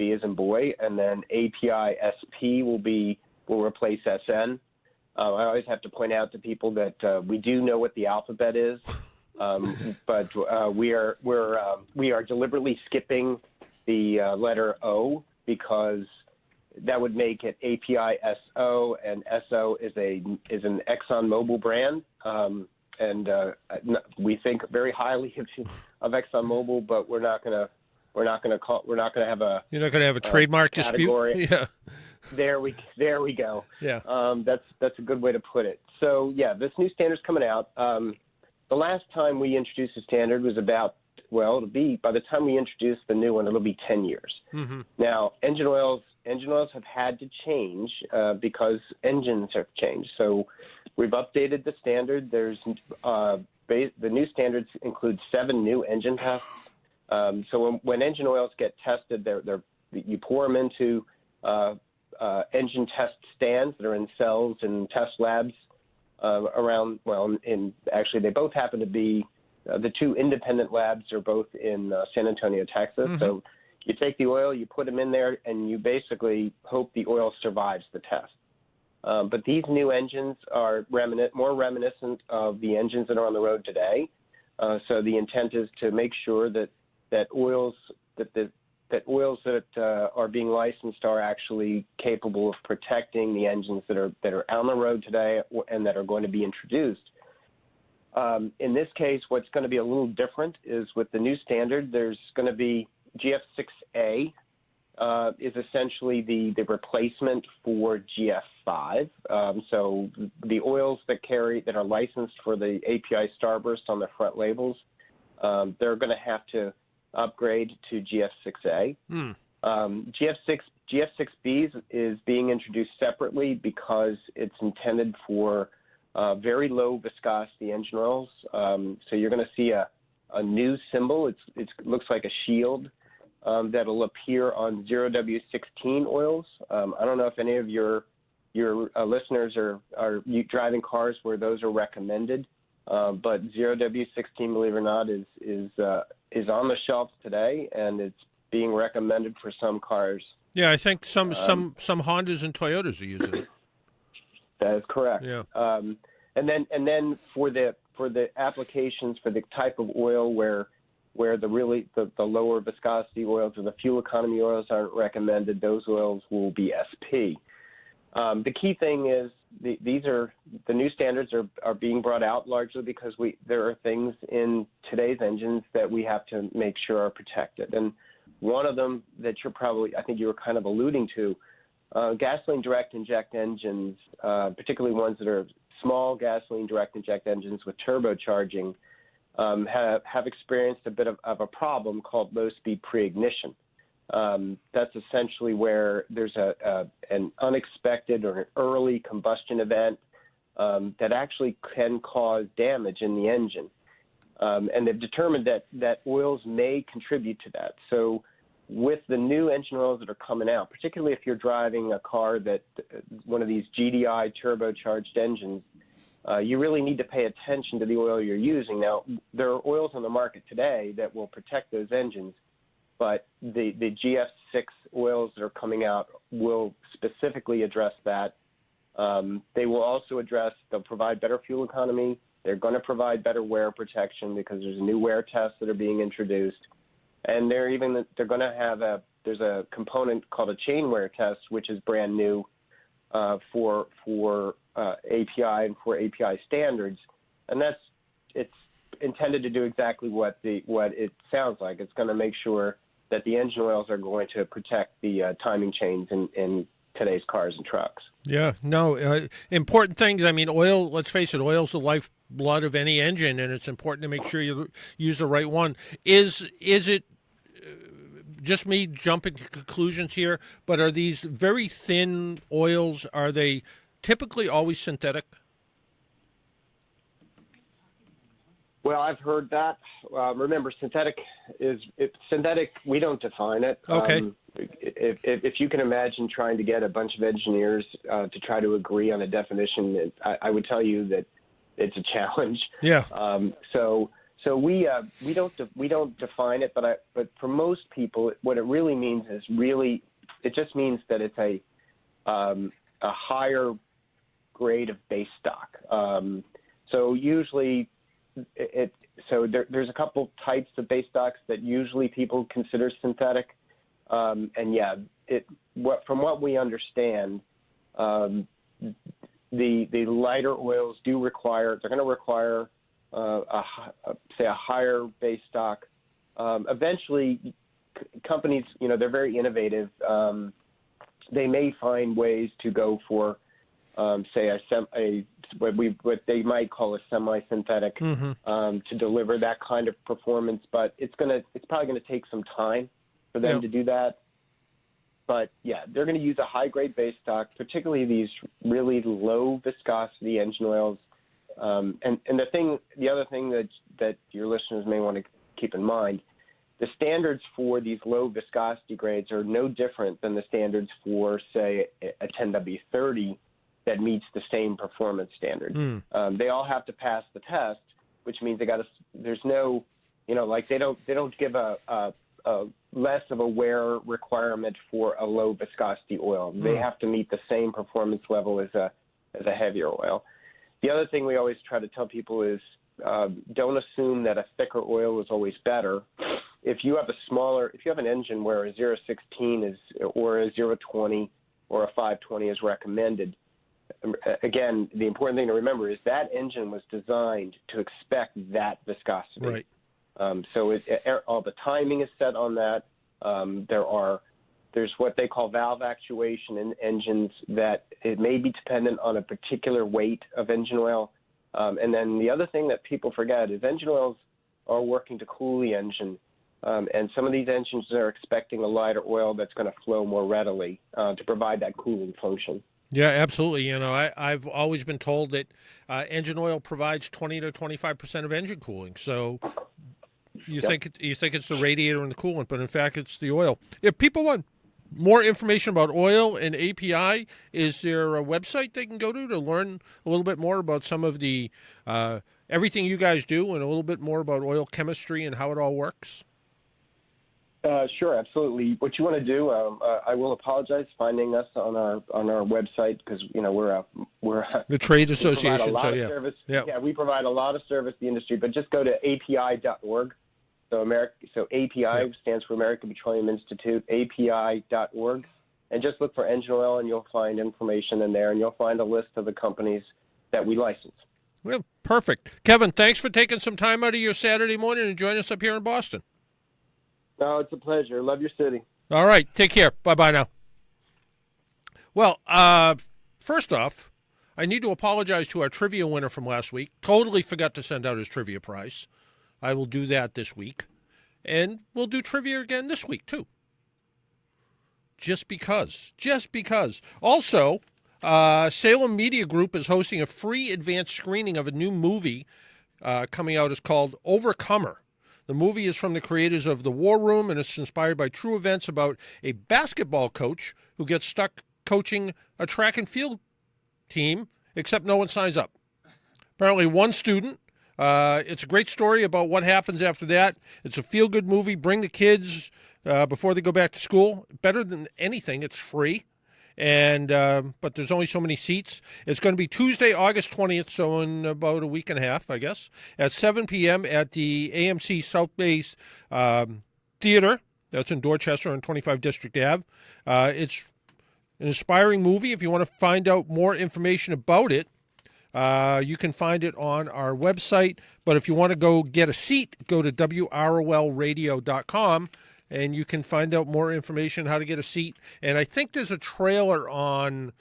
as in boy, and then API SP will replace SN. I always have to point out to people that we do know what the alphabet is, but we are deliberately skipping the letter O because that would make it API SO, and SO is an ExxonMobil brand. We think very highly of ExxonMobil, but we're not going to have a. You're not going to have a trademark category. dispute. Yeah. There we go. Yeah. That's a good way to put it. So yeah, this new standard's coming out. The last time we introduced a standard was it'll be, by the time we introduce the new one, it'll be 10 years. Mm-hmm. Now, engine oils have had to change because engines have changed. So we've updated the standard. There's the new standards include 7 new engine tests. So when engine oils get tested, you pour them into engine test stands that are in cells and test labs around. Well, actually, they both happen to be. The 2 independent labs are both in San Antonio, Texas. Mm-hmm. So you take the oil, you put them in there, and you basically hope the oil survives the test. But these new engines are more reminiscent of the engines that are on the road today. So the intent is to make sure that oils that are being licensed are actually capable of protecting the engines that are on the road today and that are going to be introduced. In this case, what's going to be a little different is with the new standard, there's going to be GF6A is essentially the replacement for GF5. So the oils that are licensed for the API Starburst on the front labels, they're going to have to upgrade to GF6A. GF6B is being introduced separately because it's intended for very low viscosity engine oils. So you're going to see a new symbol. It looks like a shield that'll appear on 0W16 oils. I don't know if any of your listeners are driving cars where those are recommended, but 0W16, believe it or not, is on the shelves today, and it's being recommended for some cars. Yeah, I think some Hondas and Toyotas are using it. That is correct. Yeah. And then for the applications for the type of oil where the lower viscosity oils or the fuel economy oils aren't recommended, those oils will be SP. The key thing is the new standards are being brought out largely because there are things in today's engines that we have to make sure are protected. And one of them that I think you were kind of alluding to, gasoline direct inject engines, particularly ones that are small gasoline direct inject engines with turbocharging, have experienced a bit of a problem called low speed pre-ignition. That's essentially where there's an unexpected or an early combustion event that actually can cause damage in the engine. And they've determined that oils may contribute to that. So with the new engine oils that are coming out, particularly if you're driving a car that one of these GDI turbocharged engines, you really need to pay attention to the oil you're using. Now, there are oils on the market today that will protect those engines, but the GF6 oils that are coming out will specifically address that. They will also they'll provide better fuel economy. They're going to provide better wear protection because there's new wear tests that are being introduced. And they're going to have there's a component called a chain wear test, which is brand new for API and for API standards. And it's intended to do exactly what it sounds like. It's going to make sure that the engine oils are going to protect the timing chains in today's cars and trucks. Yeah, no, important things. I mean, oil, let's face it, oil's the lifeblood of any engine, and it's important to make sure you use the right one. Is it just me jumping to conclusions here, but are these very thin oils, are they typically always synthetic? Well, I've heard that. Remember, synthetic, we don't define it. Okay. If you can imagine trying to get a bunch of engineers to try to agree on a definition, I would tell you that it's a challenge. Yeah. So we don't define it, but for most people, what it really means is it just means that it's a higher grade of base stock. So usually there's a couple types of base stocks that usually people consider synthetic. And yeah, from what we understand, the lighter oils they're going to require a higher base stock. Eventually, companies, they're very innovative. They may find ways to go for, what they might call a semi-synthetic to deliver that kind of performance. But it's probably going to take some time for them to do that. But yeah, they're going to use a high-grade base stock, particularly these really low viscosity engine oils. And the other thing that your listeners may want to keep in mind, the standards for these low viscosity grades are no different than the standards for, say, a 10W30 that meets the same performance standard. They all have to pass the test, which means there's no, they don't give a less of a wear requirement for a low viscosity oil. They have to meet the same performance level as a heavier oil. The other thing we always try to tell people is don't assume that a thicker oil is always better. If you have an engine where a 0.16 or a 0.20 or a 520 is recommended, again, the important thing to remember is that engine was designed to expect that viscosity. Right. So all the timing is set on that. There's what they call valve actuation in engines that it may be dependent on a particular weight of engine oil. And then the other thing that people forget is engine oils are working to cool the engine. And some of these engines are expecting a lighter oil that's going to flow more readily to provide that cooling function. Yeah, absolutely. I've always been told that engine oil provides 20 to 25% of engine cooling. So you think it's the radiator and the coolant, but in fact it's the oil. If people want more information about oil and API, is there a website they can go to learn a little bit more about some of the everything you guys do and a little bit more about oil chemistry and how it all works? Sure, absolutely. What you want to do, I will apologize finding us on our website because we're the trade association. Service. Yeah, we provide a lot of service to the industry. But just go to API.org. So API stands for American Petroleum Institute. API.org, and just look for engine oil, and you'll find information in there, and you'll find a list of the companies that we license. Well, perfect, Kevin. Thanks for taking some time out of your Saturday morning and joining us up here in Boston. No, it's a pleasure. Love your city. All right. Take care. Bye-bye now. Well, first off, I need to apologize to our trivia winner from last week. Totally forgot to send out his trivia prize. I will do that this week. And we'll do trivia again this week, too. Just because. Also, Salem Media Group is hosting a free advanced screening of a new movie coming out. It's called Overcomer. The movie is from the creators of The War Room, and it's inspired by true events about a basketball coach who gets stuck coaching a track and field team, except no one signs up. Apparently one student. It's a great story about what happens after that. It's a feel-good movie. Bring the kids before they go back to school. Better than anything, it's free. And but there's only so many seats. It's going to be Tuesday, August 20th, so in about a week and a half, I guess, at 7 p.m. at the AMC South Bay Theater. That's in Dorchester on 25 District Ave. It's an inspiring movie. If you want to find out more information about it, you can find it on our website. But if you want to go get a seat, go to WROLradio.com. And you can find out more information how to get a seat. And I think there's a trailer on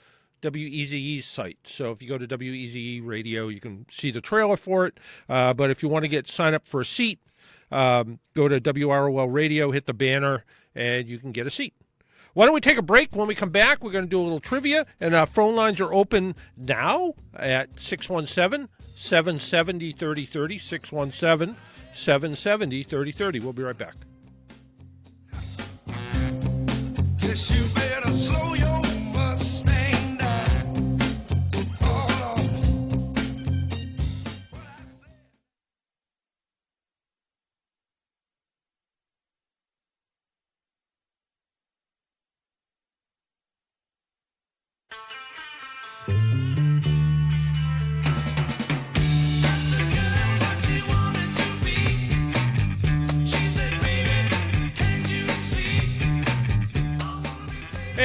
WEZE's site. So if you go to WEZE Radio, you can see the trailer for it. But if you want to sign up for a seat, go to WROL Radio, hit the banner, and you can get a seat. Why don't we take a break? When we come back, we're going to do a little trivia. And our phone lines are open now at 617-770-3030, 617-770-3030. We'll be right back. Guess you better slow your Mustang down. Oh, Lord.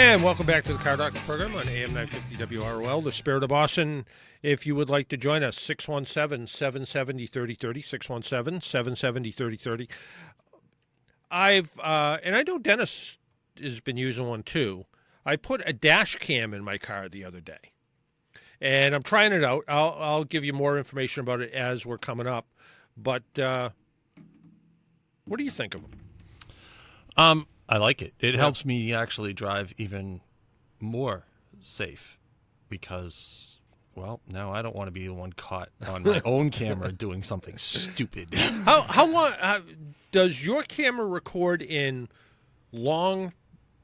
And welcome back to the Car Doctor program on AM 950 WROL, the Spirit of Boston. If you would like to join us, 617-770-3030, 617-770-3030. And I know Dennis has been using one too. I put a dash cam in my car the other day, and I'm trying it out. I'll give you more information about it as we're coming up. But what do you think of them? I like it. It helps me actually drive even more safe because, well, now I don't want to be the one caught on my own camera doing something stupid. How long does your camera record in long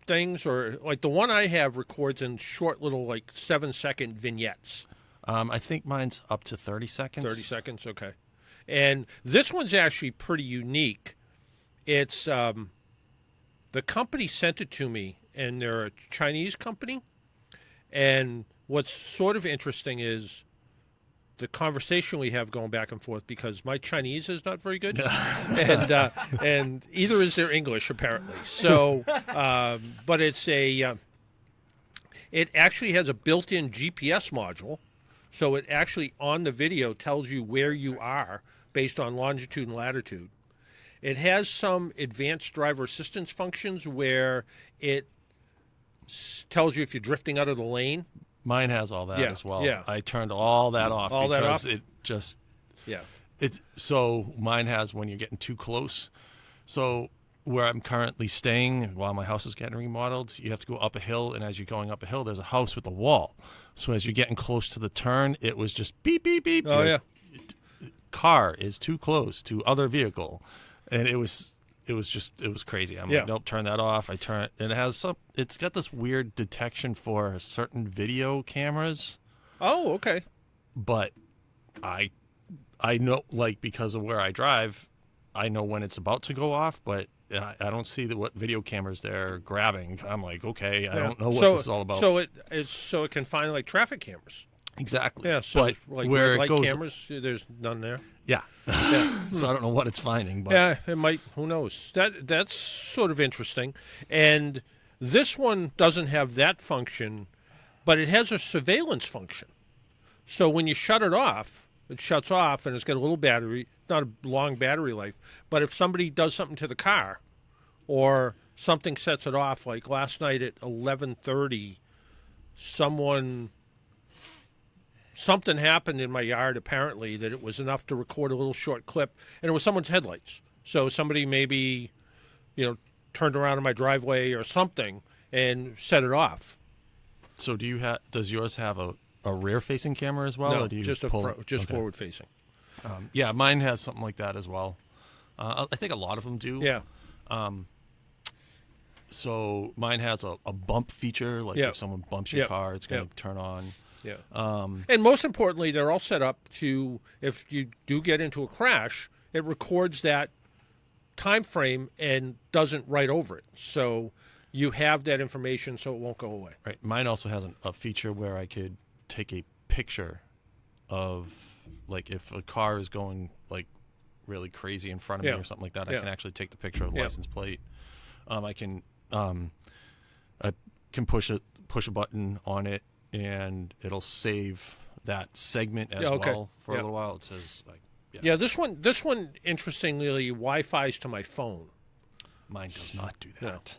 things, or like the one I have records in short little 7-second vignettes? I think mine's up to 30 seconds. 30 seconds, okay. And this one's actually pretty unique. It's the company sent it to me, and they're a Chinese company. And what's sort of interesting is the conversation we have going back and forth, because my Chinese is not very good, and either is their English apparently. So, but it's it actually has a built-in GPS module, so it actually on the video tells you where you are based on longitude and latitude. It has some advanced driver assistance functions where it tells you if you're drifting out of the lane. Mine has all that as well. Yeah. I turned all that off because it just so mine has when you're getting too close. So where I'm currently staying while my house is getting remodeled, you have to go up a hill, and as you're going up a hill, there's a house with a wall. So as you're getting close to the turn, it was just beep beep beep. Oh yeah. Car is too close to other vehicle. And it was crazy. I'm like, nope, turn that off. I turn it, and it's got this weird detection for certain video cameras. Oh, okay. But I know, because of where I drive, I know when it's about to go off, but I don't see what video cameras they're grabbing. I'm like, okay, I don't know what this is all about. So it can find traffic cameras. Exactly. Yeah. So but where it goes, cameras, there's none there. Yeah. So I don't know what it's finding, but yeah, it might. Who knows? That's sort of interesting. And this one doesn't have that function, but it has a surveillance function. So when you shut it off, it shuts off, and it's got a little battery. Not a long battery life, but if somebody does something to the car, or something sets it off, like last night at 11:30, something happened in my yard, apparently, that it was enough to record a little short clip, and it was someone's headlights. So somebody maybe, turned around in my driveway or something and set it off. So does yours have a rear-facing camera as well? No, or do you just forward-facing. Yeah, mine has something like that as well. I think a lot of them do. Yeah. So mine has a bump feature, if someone bumps your car, it's going to turn on. Yeah. And most importantly, they're all set up to, if you do get into a crash, it records that time frame and doesn't write over it. So you have that information so it won't go away. Right. Mine also has a feature where I could take a picture of, if a car is going, really crazy in front of me or something like that, I can actually take the picture of the license plate. I can push a button on it, and it'll save that segment as well for a little while. It says this one interestingly Wi-Fi's to my phone. Mine does not do that.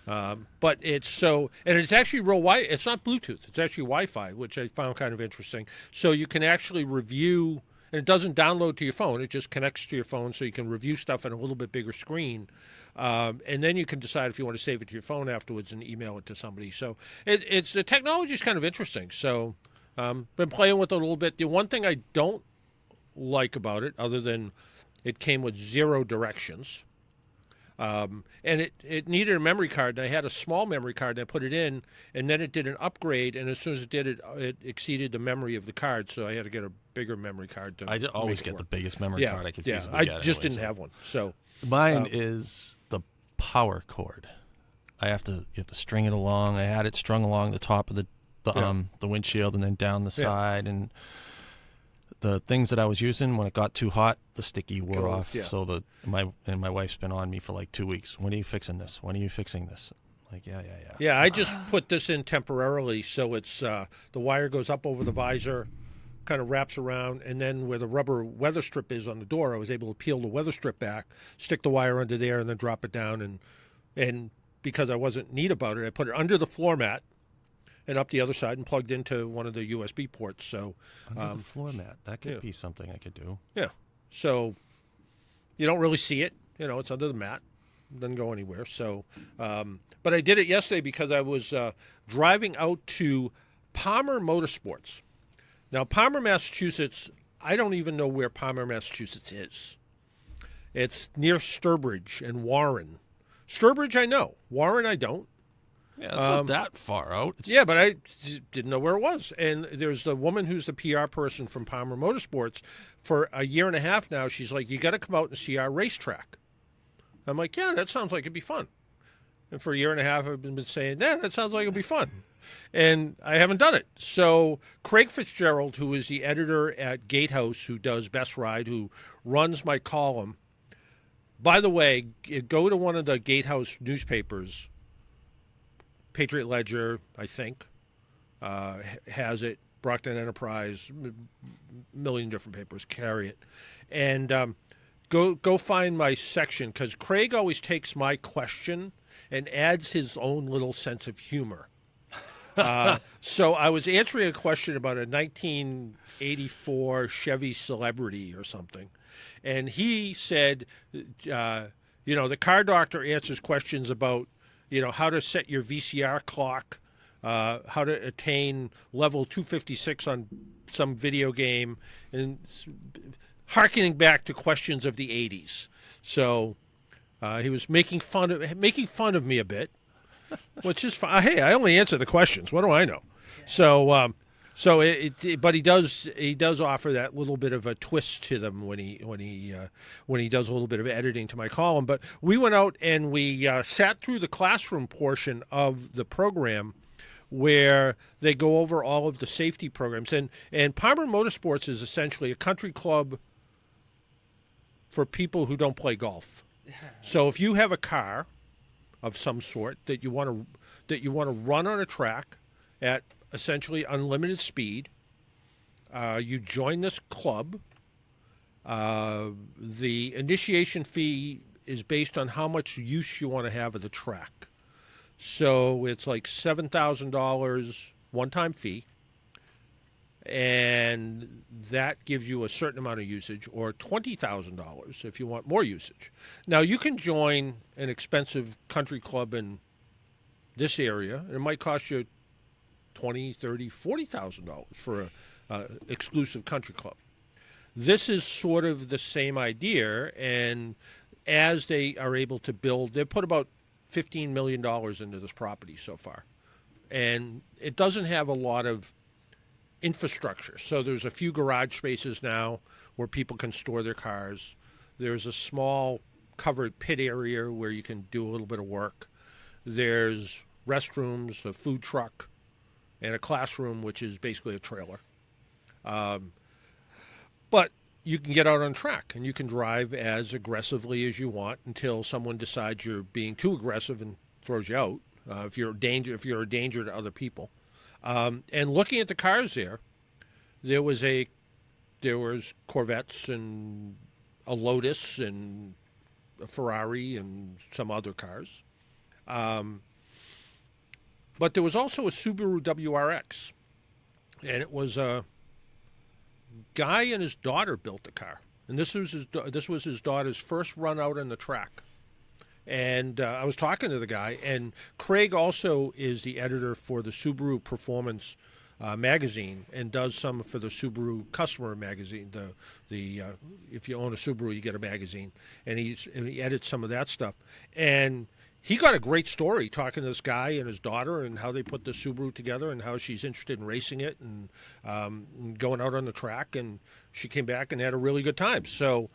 No. But it's and it's actually it's not Bluetooth. It's actually Wi-Fi, which I found kind of interesting. So you can actually review, and it doesn't download to your phone. It just connects to your phone, so you can review stuff on a little bit bigger screen. And then you can decide if you want to save it to your phone afterwards and email it to somebody. So the technology is kind of interesting. So been playing with it a little bit. The one thing I don't like about it, other than it came with 0 directions, and it needed a memory card. And I had a small memory card, and I put it in, and then it did an upgrade. And as soon as it did it exceeded the memory of the card. So I had to get a bigger memory card. I always get the biggest memory card I could feasibly I get. just didn't have one. So mine is the power cord. You have to string it along. I had it strung along the top of the windshield and then down the side, and the things that I was using, when it got too hot, the sticky wore off. So my wife's been on me for 2 weeks. When are you fixing this? When are you fixing this? Like, yeah. Yeah, I just put this in temporarily, so it's the wire goes up over the visor, kind of wraps around, and then where the rubber weather strip is on the door, I was able to peel the weather strip back, stick the wire under there, and then drop it down. And because I wasn't neat about it, I put it under the floor mat and up the other side and plugged into one of the USB ports. So under the floor mat, that could be something I could do. Yeah. So you don't really see it. It's under the mat. It doesn't go anywhere. So, but I did it yesterday because I was driving out to Palmer Motorsports. Now, Palmer, Massachusetts, I don't even know where Palmer, Massachusetts is. It's near Sturbridge and Warren. Sturbridge, I know. Warren, I don't. Yeah, it's not that far out. Yeah, but I didn't know where it was. And there's the woman who's the PR person from Palmer Motorsports. For a year and a half now, she's like, you got to come out and see our racetrack. I'm like, yeah, that sounds like it'd be fun. And for a year and a half, I've been saying, yeah, that sounds like it'd be fun. And I haven't done it. So Craig Fitzgerald, who is the editor at Gatehouse, who does Best Ride, who runs my column. By the way, go to one of the Gatehouse newspapers. Patriot Ledger, I think, has it. Brockton Enterprise, a million different papers carry it. And go find my section, because Craig always takes my question and adds his own little sense of humor. So I was answering a question about a 1984 Chevy Celebrity or something. And he said, the car doctor answers questions about, how to set your VCR clock, how to attain level 256 on some video game, and hearkening back to questions of the 80s. So he was making fun of me a bit, which is fine. Hey, I only answer the questions. What do I know? So but he does offer that little bit of a twist to them when he does a little bit of editing to my column. But we went out and we sat through the classroom portion of the program, where they go over all of the safety programs. And Palmer Motorsports is essentially a country club for people who don't play golf. So if you have a car of some sort that you want to run on a track at essentially unlimited speed, you join this club. The initiation fee is based on how much use you want to have of the track. So it's like $7,000 one-time fee, and that gives you a certain amount of usage, or $20,000 if you want more usage. Now, you can join an expensive country club in this area, and it might cost you $20,000, $30,000, $40,000 for an exclusive country club. This is sort of the same idea, and as they are able to build, they put about $15 million into this property so far. And it doesn't have a lot of infrastructure. So there's a few garage spaces now where people can store their cars. There's a small covered pit area where you can do a little bit of work. There's restrooms, a food truck, and a classroom, which is basically a trailer. But you can get out on track, and you can drive as aggressively as you want until someone decides you're being too aggressive and throws you out. If you're a danger to other people. And looking at the cars there was Corvettes and a Lotus and a Ferrari and some other cars. But there was also a Subaru WRX, and it was a guy and his daughter built the car, and this was his daughter's first run out on the track. And I was talking to the guy, and Craig also is the editor for the Subaru Performance magazine, and does some for the Subaru Customer magazine. The if you own a Subaru, you get a magazine, and he edits some of that stuff. And he got a great story talking to this guy and his daughter, and how they put the Subaru together, and how she's interested in racing it and going out on the track. And she came back and had a really good time. So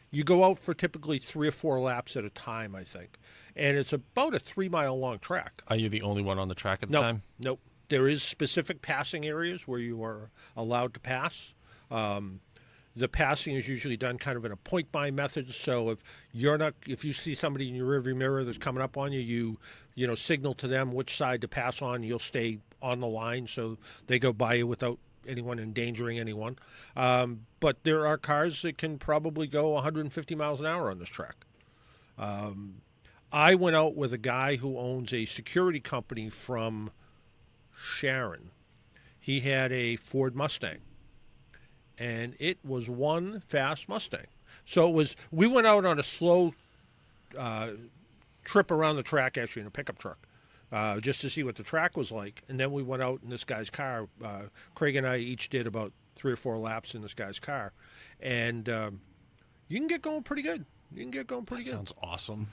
you go out for typically 3 or 4 laps at a time, I think. And it's about a 3-mile long track. Are you the only one on the track at the time? Nope. There is specific passing areas where you are allowed to pass. The passing is usually done kind of in a point-by method. So if you see somebody in your rearview mirror that's coming up on you, you signal to them which side to pass on. You'll stay on the line so they go by you without anyone endangering anyone. But there are cars that can probably go 150 miles an hour on this track. I went out with a guy who owns a security company from Sharon. He had a Ford Mustang. And it was one fast Mustang. So we went out on a slow trip around the track, actually, in a pickup truck, just to see what the track was like. And then we went out in this guy's car. Craig and I each did about 3 or 4 laps in this guy's car. And you can get going pretty good. Sounds awesome.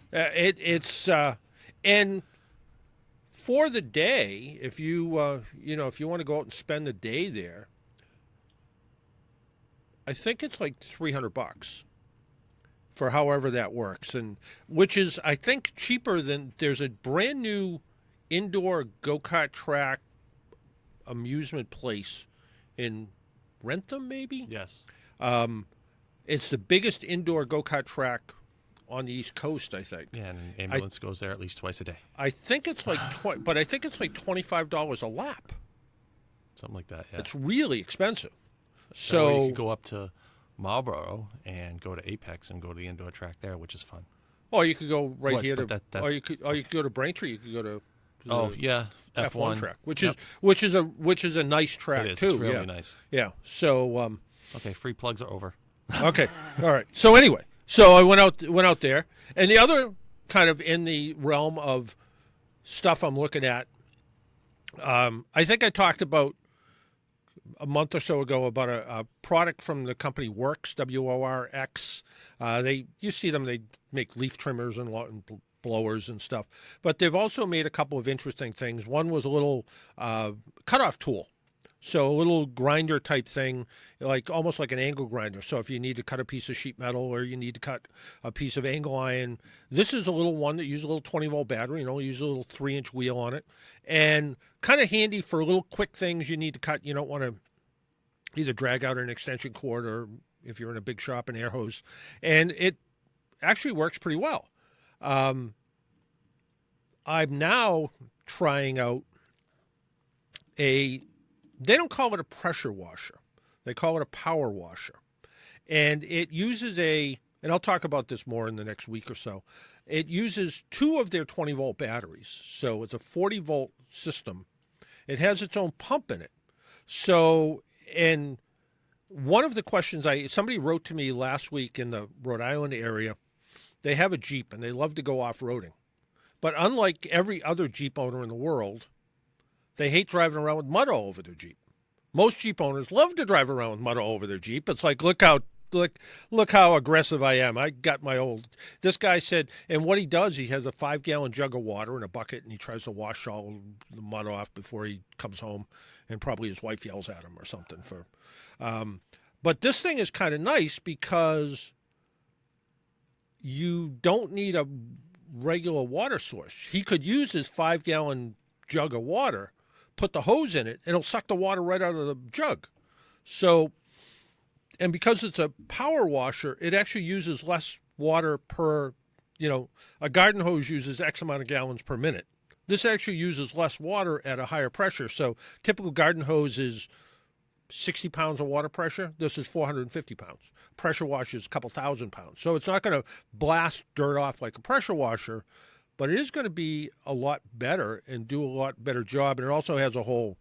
And for the day, if you if you want to go out and spend the day there, I think it's like $300 for however that works, and which is, I think, cheaper than there's a brand new indoor go-kart track amusement place in Rentham, maybe? Yes. It's the biggest indoor go-kart track on the East Coast, I think. Yeah, and an ambulance goes there at least twice a day. I think it's like but I think it's like $25 a lap. Something like that, yeah. It's really expensive. So you could go up to Marlboro and go to Apex and go to the indoor track there, which is fun. Or you could go here to. Or you could go to Braintree. You could go to. F1 track, which is a nice track it is. too. It's really nice. Yeah. So. Okay, free plugs are over. Okay. All right. So anyway, I went out there, and the other kind of in the realm of stuff I'm looking at. I think I talked about a month or so ago about a product from the company Worx, WORX. You see them, they make leaf trimmers and blowers and stuff. But they've also made a couple of interesting things. One was a little cutoff tool. So a little grinder type thing, almost like an angle grinder. So if you need to cut a piece of sheet metal or you need to cut a piece of angle iron, this is a little one that uses a little 20-volt battery, use a little 3-inch wheel on it. And kind of handy for little quick things you need to cut. You don't want to either drag out an extension cord or if you're in a big shop, an air hose. And it actually works pretty well. I'm now trying out they don't call it a pressure washer. They call it a power washer. And it uses and I'll talk about this more in the next week or so, it uses 2 of their 20-volt batteries. So it's a 40-volt system. It has its own pump in it. So, and one of the questions somebody wrote to me last week in the Rhode Island area, they have a Jeep and they love to go off-roading. But unlike every other Jeep owner in the world, they hate driving around with mud all over their Jeep. Most Jeep owners love to drive around with mud all over their Jeep. It's like, look how aggressive I am. I got this guy said, and what he does, he has a 5-gallon jug of water in a bucket, and he tries to wash all the mud off before he comes home, and probably his wife yells at him or something. But this thing is kind of nice because you don't need a regular water source. He could use his 5-gallon jug of water, put the hose in it, and it'll suck the water right out of the jug. So, and because it's a power washer, it actually uses less water per, a garden hose uses X amount of gallons per minute. This actually uses less water at a higher pressure. So typical garden hose is 60 pounds of water pressure. This is 450 pounds. Pressure washer is a couple thousand pounds. So it's not going to blast dirt off like a pressure washer, but it is going to be a lot better and do a lot better job. And it also has a whole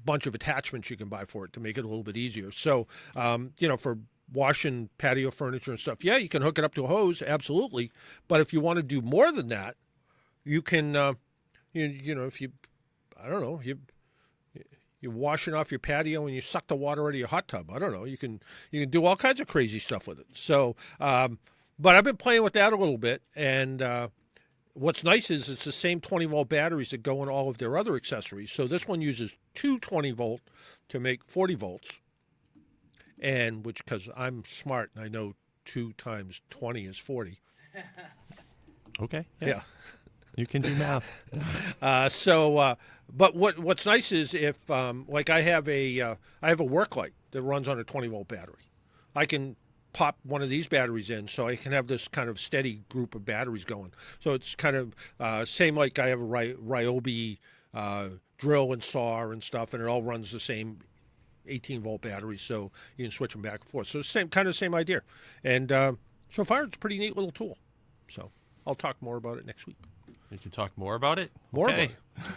bunch of attachments you can buy for it to make it a little bit easier. So, for washing patio furniture and stuff, yeah, you can hook it up to a hose, absolutely. But if you want to do more than that, you can, if you, I don't know, you're washing off your patio and you suck the water out of your hot tub. I don't know. You can do all kinds of crazy stuff with it. So, but I've been playing with that a little bit, and what's nice is it's the same 20-volt batteries that go in all of their other accessories. So this one uses 2 20-volt to make 40 volts, and because I'm smart and I know 2 times 20 is 40. Okay. Yeah. You can do math. But what's nice is if I have a work light. that runs on a 20-volt battery. I can pop one of these batteries in so I can have this kind of steady group of batteries going. So it's kind of same like I have a Ryobi drill and saw and stuff, and it all runs the same 18-volt battery, so you can switch them back and forth. So same idea. And so far, it's a pretty neat little tool. So I'll talk more about it next week. You can talk more about it? More about it.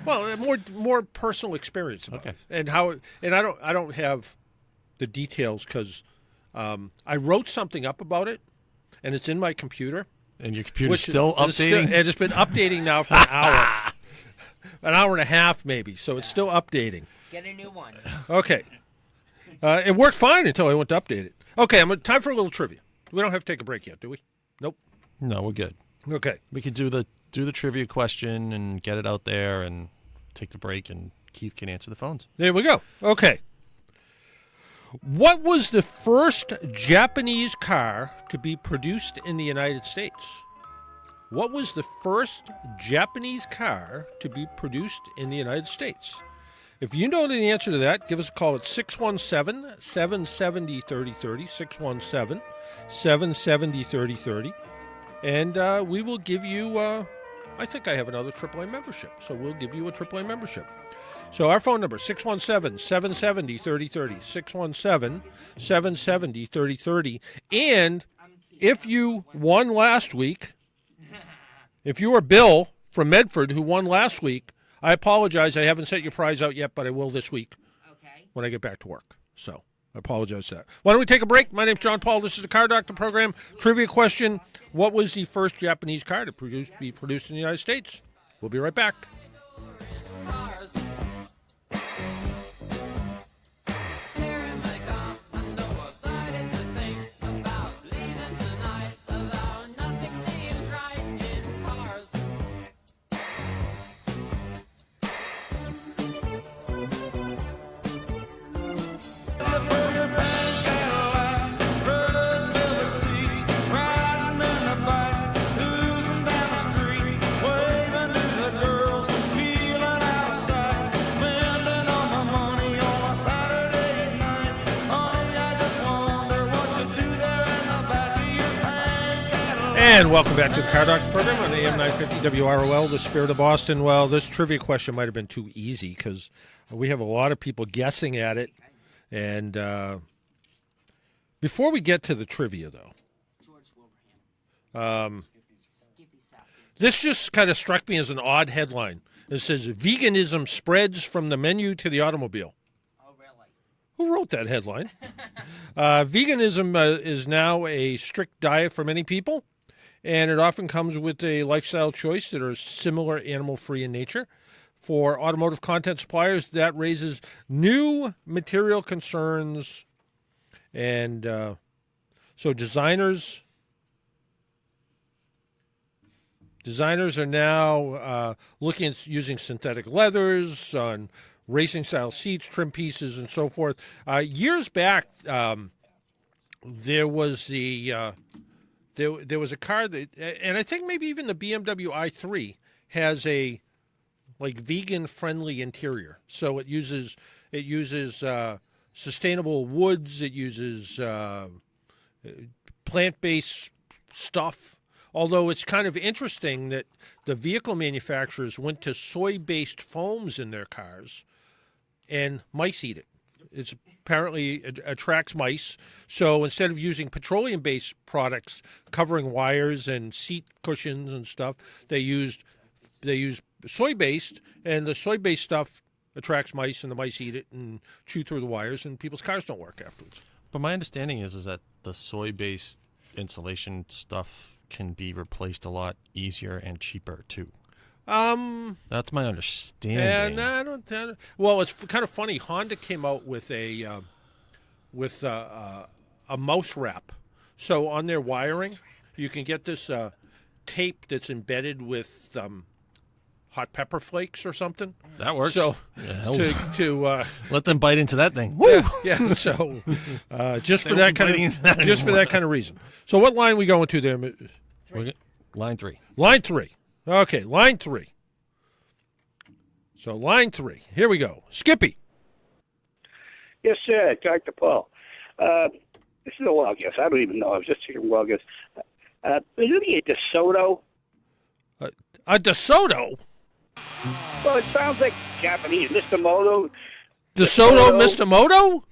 Well, more personal experience about it. And how, and I don't have the details because I wrote something up about it, and it's in my computer. And your computer's still updating? And it's been updating now for an hour. An hour and a half, maybe. So it's still updating. Get a new one. Okay. It worked fine until I went to update it. Okay, time for a little trivia. We don't have to take a break yet, do we? Nope. No, we're good. Okay. We could do the trivia question and get it out there and take the break, and Keith can answer the phones. There we go. Okay. What was the first Japanese car to be produced in the United States? What was the first Japanese car to be produced in the United States? If you know the answer to that, give us a call at 617-770-3030, 617-770-3030, and we will give you, I think I have another AAA membership, so we'll give you a AAA membership. So our phone number, 617-770-3030, 617-770-3030. And if you won last week, if you are Bill from Medford who won last week, I apologize. I haven't sent your prize out yet, but I will this week when I get back to work. So I apologize for that. Why don't we take a break? My name's John Paul. This is the Car Doctor program. Trivia question. What was the first Japanese car to be produced in the United States? We'll be right back. And welcome back to the Car Doctor program on AM 950 WROL, the Spirit of Boston. Well, this trivia question might have been too easy because we have a lot of people guessing at it. And before we get to the trivia, though, this just kind of struck me as an odd headline. It says, veganism spreads from the menu to the automobile. Oh, really? Who wrote that headline? Veganism is now a strict diet for many people. And it often comes with a lifestyle choice that are similar animal-free in nature. For automotive content suppliers, that raises new material concerns. And so designers are now looking at using synthetic leathers on racing-style seats, trim pieces, and so forth. Years back, there was There was a car that, and I think maybe even the BMW i3 has a vegan-friendly interior. So it uses sustainable woods. It uses plant-based stuff. Although it's kind of interesting that the vehicle manufacturers went to soy-based foams in their cars, and mice eat it. It's apparently attracts mice. So instead of using petroleum-based products covering wires and seat cushions and stuff, they use soy-based, and the soy-based stuff attracts mice, and the mice eat it and chew through the wires, and people's cars don't work afterwards. But my understanding is that the soy-based insulation stuff can be replaced a lot easier and cheaper too. That's my understanding. I don't. Well, it's kind of funny. Honda came out with a mouse wrap. So on their wiring, you can get this tape that's embedded with hot pepper flakes or something. That works. So to let them bite into that thing. Woo! Yeah. So just for that kind of reason. So what line we going to there? Line 3. Line 3. Okay, line 3. So line 3. Here we go. Skippy. Yes, sir. Dr. Paul. This is a wild guess. I don't even know. I was just taking a wild guess. Is it a DeSoto? A DeSoto? Well, it sounds like Japanese. Mr. Moto. DeSoto, Mr. Moto?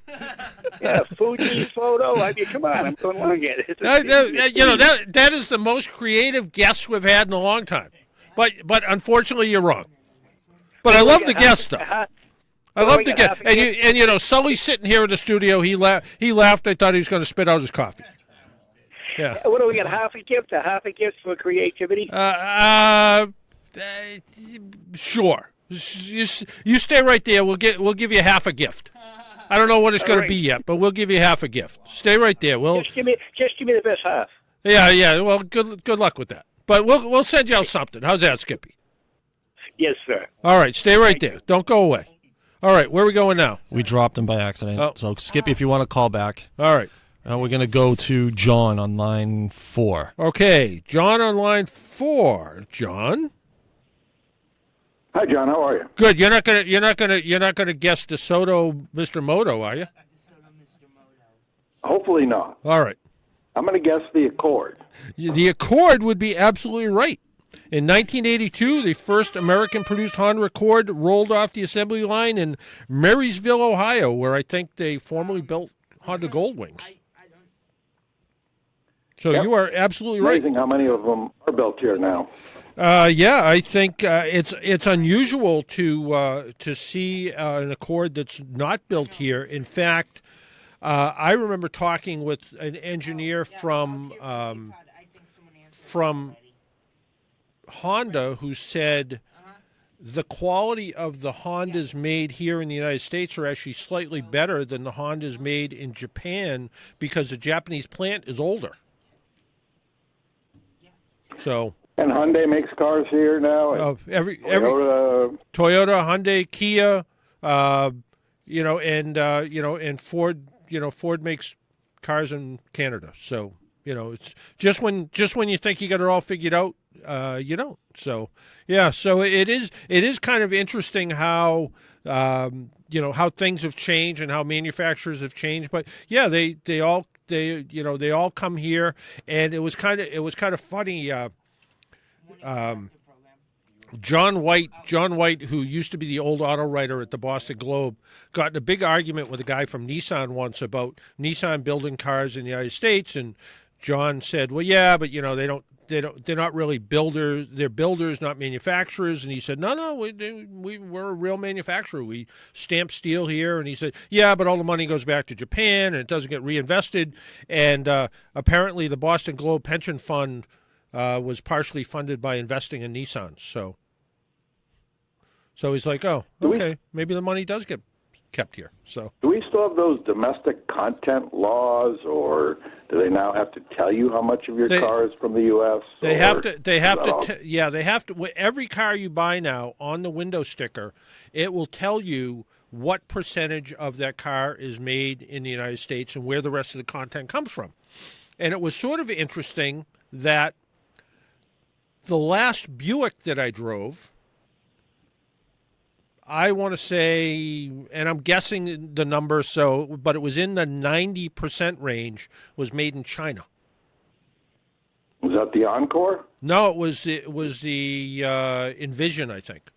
Yeah, Fuji's photo. I mean, come on. I'm going along again. That is the most creative guess we've had in a long time. But unfortunately, you're wrong. But I love the guess, though. I love the guess. And Sully's sitting here in the studio. He laughed. I thought he was going to spit out his coffee. Yeah. What do we get? Half a gift? A half a gift for creativity? Sure. You stay right there. We'll give you half a gift. I don't know what it's going to be yet, but we'll give you half a gift. Stay right there. Just give me the best half. Yeah. Well, good luck with that. But we'll send you out something. How's that, Skippy? Yes, sir. All right, stay right there. Don't go away. All right, where are we going now? We dropped him by accident. Oh. So, Skippy, if you want to call back. All right. We're going to go to John on line 4. Okay, John on line 4. John? Hi, John. How are you? Good. You're not gonna guess DeSoto Mr. Moto, are you? Hopefully not. All right. I'm going to guess the Accord. The Accord would be absolutely right. In 1982, the first American-produced Honda Accord rolled off the assembly line in Marysville, Ohio, where I think they formerly built Honda Goldwings. So Yep. you are absolutely right. Amazing how many of them are built here now. Yeah, I think it's unusual to see an Accord that's not built here. In fact, I remember talking with an engineer from Honda who said the quality of the Hondas made here in the United States are actually slightly better than the Hondas made in Japan because the Japanese plant is older. So. And Hyundai makes cars here now. Every Toyota, Hyundai, Kia, and Ford. Ford makes cars in Canada. So it's just when you think you got it all figured out, you don't. So yeah, so it is kind of interesting how how things have changed and how manufacturers have changed. But yeah, they all come here, and it was kind of funny. John White, who used to be the old auto writer at the Boston Globe, got in a big argument with a guy from Nissan once about Nissan building cars in the United States, and John said, "Well, yeah, but they're not really builders. They're builders, not manufacturers." And he said, "No, we're a real manufacturer. We stamp steel here." And he said, "Yeah, but all the money goes back to Japan, and it doesn't get reinvested." And apparently, the Boston Globe pension fund was partially funded by investing in Nissan. So he's like, "Oh, okay, maybe the money does get kept here." So do we still have those domestic content laws, or do they now have to tell you how much of your car is from the U.S.? They have to. Every car you buy now on the window sticker, it will tell you what percentage of that car is made in the United States and where the rest of the content comes from. And it was sort of interesting that the last Buick that I drove, I want to say, and I'm guessing the number, but it was in the 90% range, was made in China. Was that the Encore? No, it was the Envision, I think.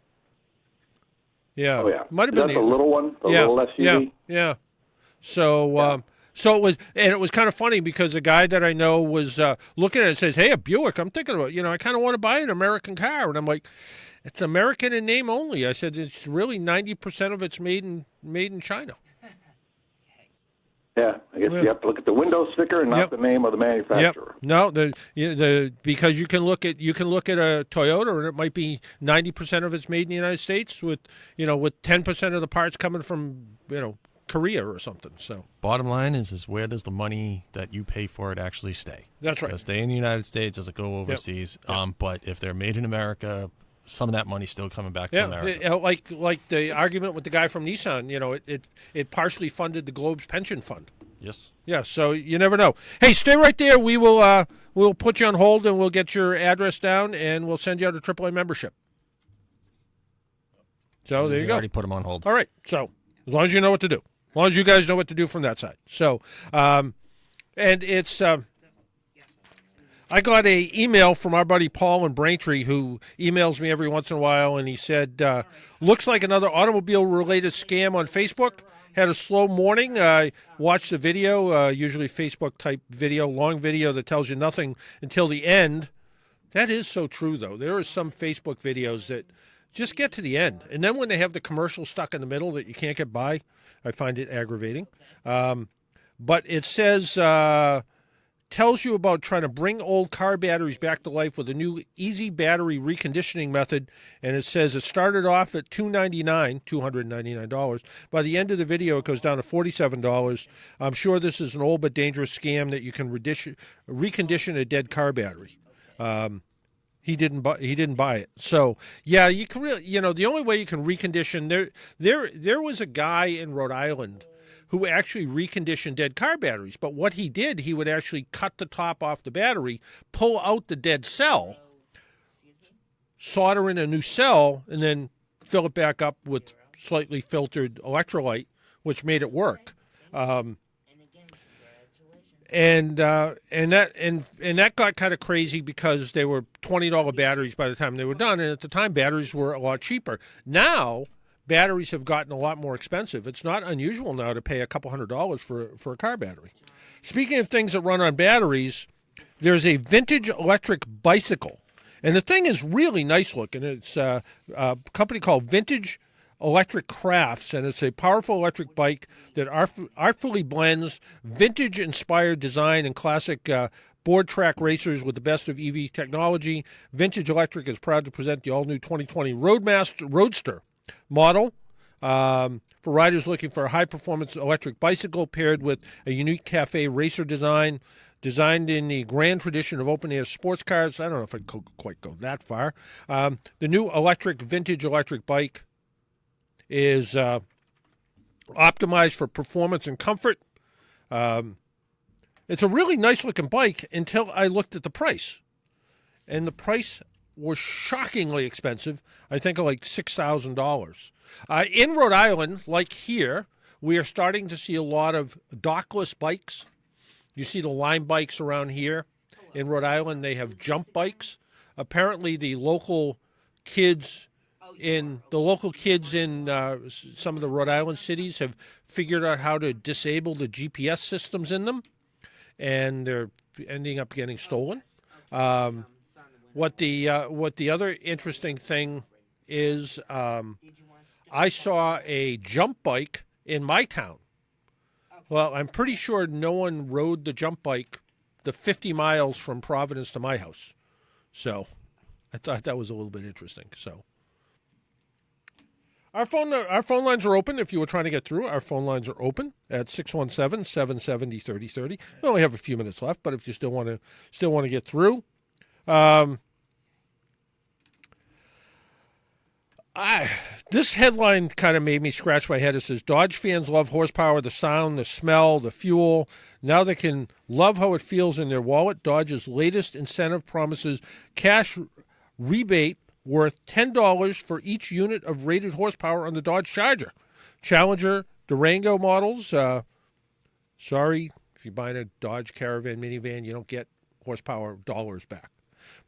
Yeah. Oh, yeah. Might have been the little one, the little SUV? Yeah. So, so it was kind of funny because a guy that I know was looking at it and says, "Hey, a Buick, I'm thinking about, I kind of want to buy an American car." And I'm like, "It's American in name only." I said, "It's really 90% of it's made in China." Yeah, I guess you have to look at the window sticker and not the name of the manufacturer. Yep. No, because you can look at a Toyota and it might be 90% of it's made in the United States with 10% of the parts coming from Korea or something. So bottom line is where does the money that you pay for it actually stay? That's right. Does it stay in the United States? Does it go overseas? Yep. But if they're made in America, some of that money's still coming back to America. Like the argument with the guy from Nissan, it partially funded the Globe's pension fund. Yes. Yeah, so you never know. Hey, stay right there. We will we'll put you on hold and we'll get your address down and we'll send you out a AAA membership. So there you go. Already put them on hold. All right. So as long as you know what to do. long as you guys know what to do from that side. So, and it's I got a email from our buddy Paul in Braintree, who emails me every once in a while, and he said, looks like another automobile-related scam on Facebook. Had a slow morning. I watched the video, usually Facebook-type video, long video that tells you nothing until the end. That is so true, though. There are some Facebook videos that just get to the end. And then when they have the commercial stuck in the middle that you can't get by, I find it aggravating. But it says, tells you about trying to bring old car batteries back to life with a new easy battery reconditioning method. And it says it started off at $299. By the end of the video, it goes down to $47. I'm sure this is an old but dangerous scam that you can recondition a dead car battery. He didn't buy it. So yeah, you can really, the only way you can recondition there was a guy in Rhode Island who actually reconditioned dead car batteries. But what he did, he would actually cut the top off the battery, pull out the dead cell, solder in a new cell, and then fill it back up with slightly filtered electrolyte, which made it work. And that got kind of crazy because they were $20 batteries by the time they were done, and at the time batteries were a lot cheaper. Now batteries have gotten a lot more expensive. It's not unusual now to pay a couple $100s for a car battery. Speaking of things that run on batteries, there's a vintage electric bicycle, and the thing is really nice looking. It's a company called Vintage Electric Crafts, and it's a powerful electric bike that artfully blends vintage-inspired design and classic board track racers with the best of EV technology. Vintage Electric is proud to present the all-new 2020 Roadster model for riders looking for a high-performance electric bicycle paired with a unique cafe racer design. Designed in the grand tradition of open-air sports cars. I don't know if I'd quite go that far. The new vintage electric bike is optimized for performance and comfort. It's a really nice-looking bike until I looked at the price. And the price was shockingly expensive. I think like $6,000. In Rhode Island, like here, we are starting to see a lot of dockless bikes. You see the Lime bikes around here. In Rhode Island, they have jump bikes. Apparently, the local kids in some of the Rhode Island cities have figured out how to disable the GPS systems in them, and they're ending up getting stolen. What the other interesting thing is, I saw a jump bike in my town. Well, I'm pretty sure no one rode the jump bike the 50 miles from Providence to my house. So I thought that was a little bit interesting. So our phone lines are open. If you were trying to get through, our phone lines are open at 617-770-3030. We only have a few minutes left, but if you still want to get through, this headline kind of made me scratch my head. It says, Dodge fans love horsepower, the sound, the smell, the fuel. Now they can love how it feels in their wallet. Dodge's latest incentive promises cash rebate worth $10 for each unit of rated horsepower on the Dodge Charger. Challenger, Durango models. Sorry, if you're buying a Dodge Caravan minivan, you don't get horsepower dollars back.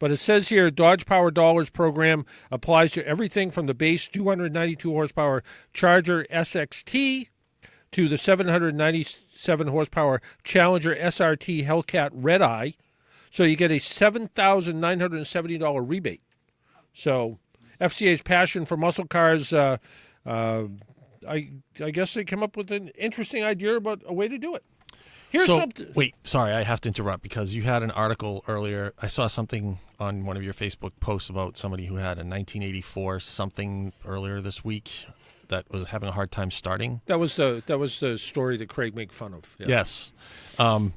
But it says here, Dodge Power Dollars program applies to everything from the base 292 horsepower Charger SXT to the 797 horsepower Challenger SRT Hellcat Red Eye. So you get a $7,970 rebate. So FCA's passion for muscle cars, I guess they came up with an interesting idea about a way to do it. Here's something. Wait, sorry, I have to interrupt because you had an article earlier. I saw something on one of your Facebook posts about somebody who had a 1984 something earlier this week that was having a hard time starting. That was the story that Craig made fun of. Yeah. Yes. I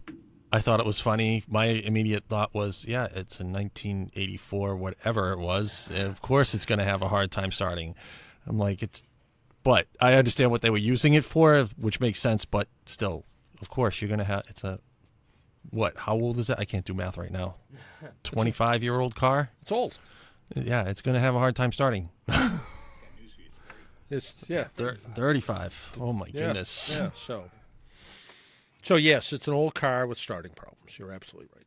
thought it was funny. My immediate thought was, yeah, it's a 1984, whatever it was. Of course it's going to have a hard time starting. I'm like, but I understand what they were using it for, which makes sense, but still. Of course, you're going to have, how old is that? I can't do math right now. 25-year-old car? It's old. Yeah, it's going to have a hard time starting. It's 35. Oh my goodness. Yeah. So yes, it's an old car with starting problems. You're absolutely right.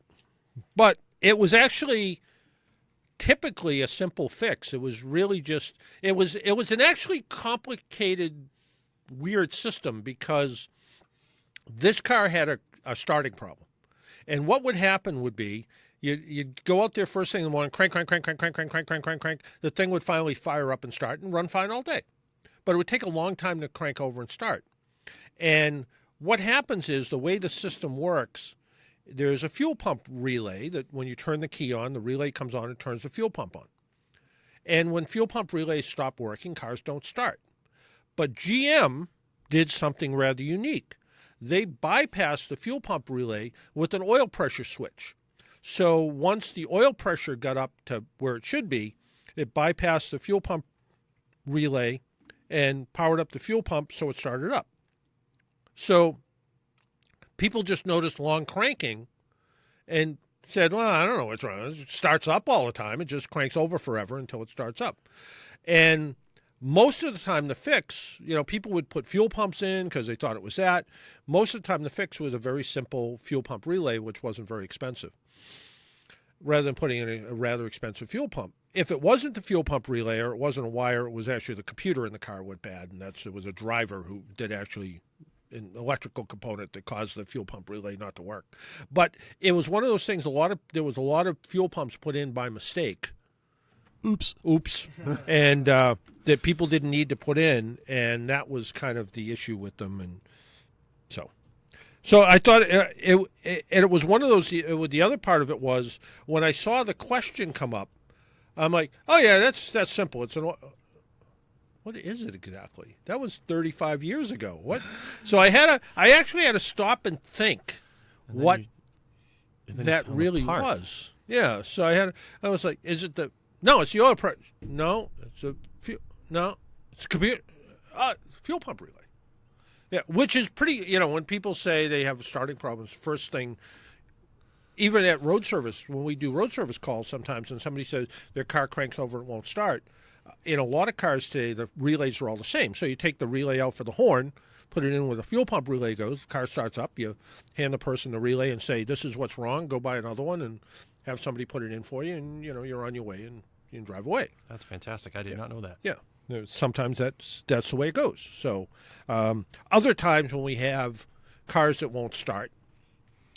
But it was actually typically a simple fix. It was really just it was an actually complicated, weird system because this car had a starting problem. And what would happen would be you'd go out there first thing in the morning, crank. The thing would finally fire up and start and run fine all day. But it would take a long time to crank over and start. And what happens is the way the system works, there's a fuel pump relay that when you turn the key on, the relay comes on and turns the fuel pump on. And when fuel pump relays stop working, cars don't start. But GM did something rather unique. They bypassed the fuel pump relay with an oil pressure switch. So once the oil pressure got up to where it should be, it bypassed the fuel pump relay and powered up the fuel pump so it started up. So people just noticed long cranking and said, well, I don't know what's wrong. It starts up all the time. It just cranks over forever until it starts up. And most of the time the fix, people would put fuel pumps in because they thought it was that. Most of the time the fix was a very simple fuel pump relay, which wasn't very expensive, rather than putting in a rather expensive fuel pump. If it wasn't the fuel pump relay or it wasn't a wire, it was actually the computer in the car went bad, and it was a driver who did actually an electrical component that caused the fuel pump relay not to work. But it was one of those things, there was a lot of fuel pumps put in by mistake. Oops. And that people didn't need to put in, and that was kind of the issue with them. And so I thought it was one of those. The other part of it was when I saw the question come up, I'm like, oh yeah, that's simple. It's an. What is it exactly? That was 35 years ago. What? So I actually had to stop and think what that really was. Yeah. So I was like, is it no, it's the oil pressure. No, it's a fuel. No, it's computer. Fuel pump relay. Yeah, which is pretty. When people say they have starting problems, first thing, even at road service, when we do road service calls, sometimes, and somebody says their car cranks over and won't start. In a lot of cars today, the relays are all the same. So you take the relay out for the horn, put it in where the fuel pump relay goes, the car starts up, you hand the person the relay and say, this is what's wrong, go buy another one, and have somebody put it in for you, and you're on your way and you can drive away. That's fantastic. I did not know that. Yeah. Sometimes that's the way it goes. So other times when we have cars that won't start,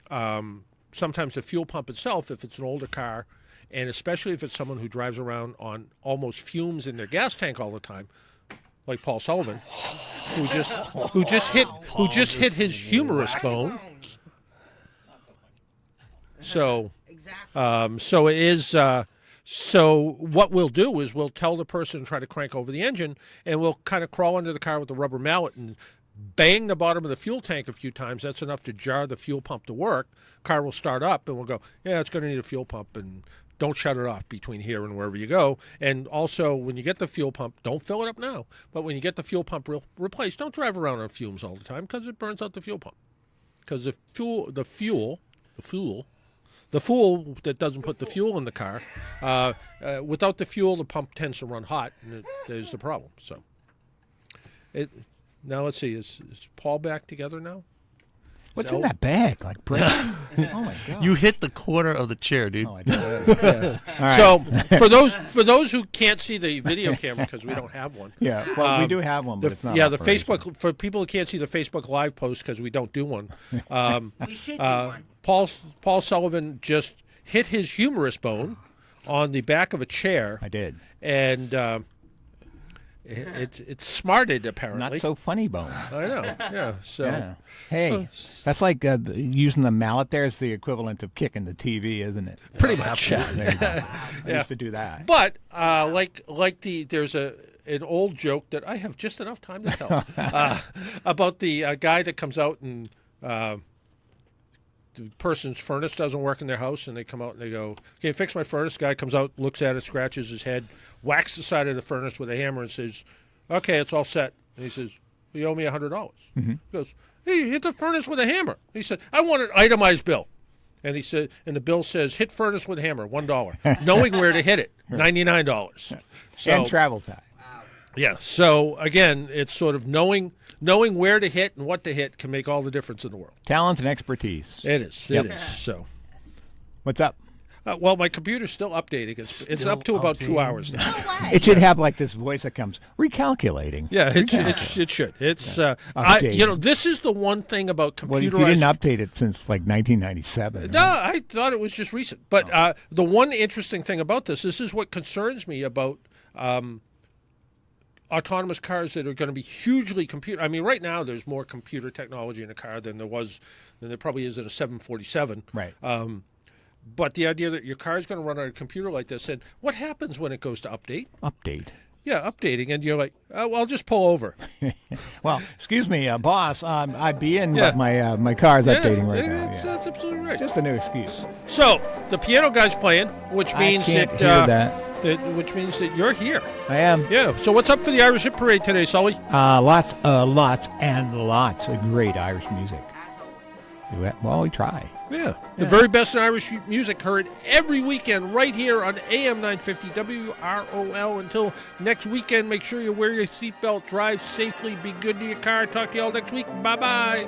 sometimes the fuel pump itself, if it's an older car, and especially if it's someone who drives around on almost fumes in their gas tank all the time, like Paul Sullivan, who just hit his humerus bone. So it is. So what we'll do is we'll tell the person to try to crank over the engine, and we'll kind of crawl under the car with a rubber mallet and bang the bottom of the fuel tank a few times. That's enough to jar the fuel pump to work. Car will start up, and we'll go, yeah, it's going to need a fuel pump, and don't shut it off between here and wherever you go. And also, when you get the fuel pump, don't fill it up now. But when you get the fuel pump replaced, don't drive around on fumes all the time because it burns out the fuel pump. Because the fool that doesn't put the fuel in the car, without the fuel, the pump tends to run hot, and there's the problem. So, now let's see, is Paul back together now? What's in that bag? Like bread? Oh my God! You hit the corner of the chair, dude. Oh, I did. Yeah. All right. So for those who can't see the video camera because we don't have one. Yeah, well, we do have one, but it's not. Yeah, the Facebook, for people who can't see the Facebook Live post because we don't do one. We should do one. Paul Sullivan just hit his humerus bone on the back of a chair. I did, and it's smarted apparently. Not so funny bone. I know. Yeah. So. Yeah. Hey, that's like using the mallet there is the equivalent of kicking the TV, isn't it? Pretty much. Yeah. There you go. I used to do that. But there's an old joke that I have just enough time to tell about the guy that comes out and the person's furnace doesn't work in their house, and they come out and they go, "Can you fix my furnace?" The guy comes out, looks at it, scratches his head, whacks the side of the furnace with a hammer, and says, "Okay, it's all set." And he says, "You owe me $100." Mm-hmm. He goes, "Hey, you hit the furnace with a hammer." He said, "I want an itemized bill." And he said, and the bill says, "Hit furnace with hammer, $1." Knowing where to hit it, $99. So, and travel time. Yeah. So again, it's sort of knowing where to hit and what to hit can make all the difference in the world. Talent and expertise. It is. It is. So, what's up? Well, my computer's still updating. It's up to about 2 hours now. It should have like this voice that comes recalculating. Yeah, it should. It's this is the one thing about computerized. Well, you didn't update it since like 1997. Right? No, I thought it was just recent. But the one interesting thing about this is what concerns me about autonomous cars that are going to be hugely computer. I mean, right now there's more computer technology in a car than there probably is in a 747. Right. But the idea that your car is going to run on a computer like this, and what happens when it goes to update? Update. Yeah, updating, and you're like, well, I'll just pull over. Well, excuse me, boss, I'd be in, but my car's updating right now. Yeah. That's absolutely right. Just a new excuse. So the piano guy's playing, which means I can't hear that. Which means that you're here. I am. Yeah. So what's up for the Irish Hit Parade today, Sully? Lots and lots of great Irish music. Well, we try. Yeah. The very best in Irish music heard every weekend right here on AM 950 WROL. Until next weekend, make sure you wear your seatbelt, drive safely, be good to your car. Talk to you all next week. Bye-bye.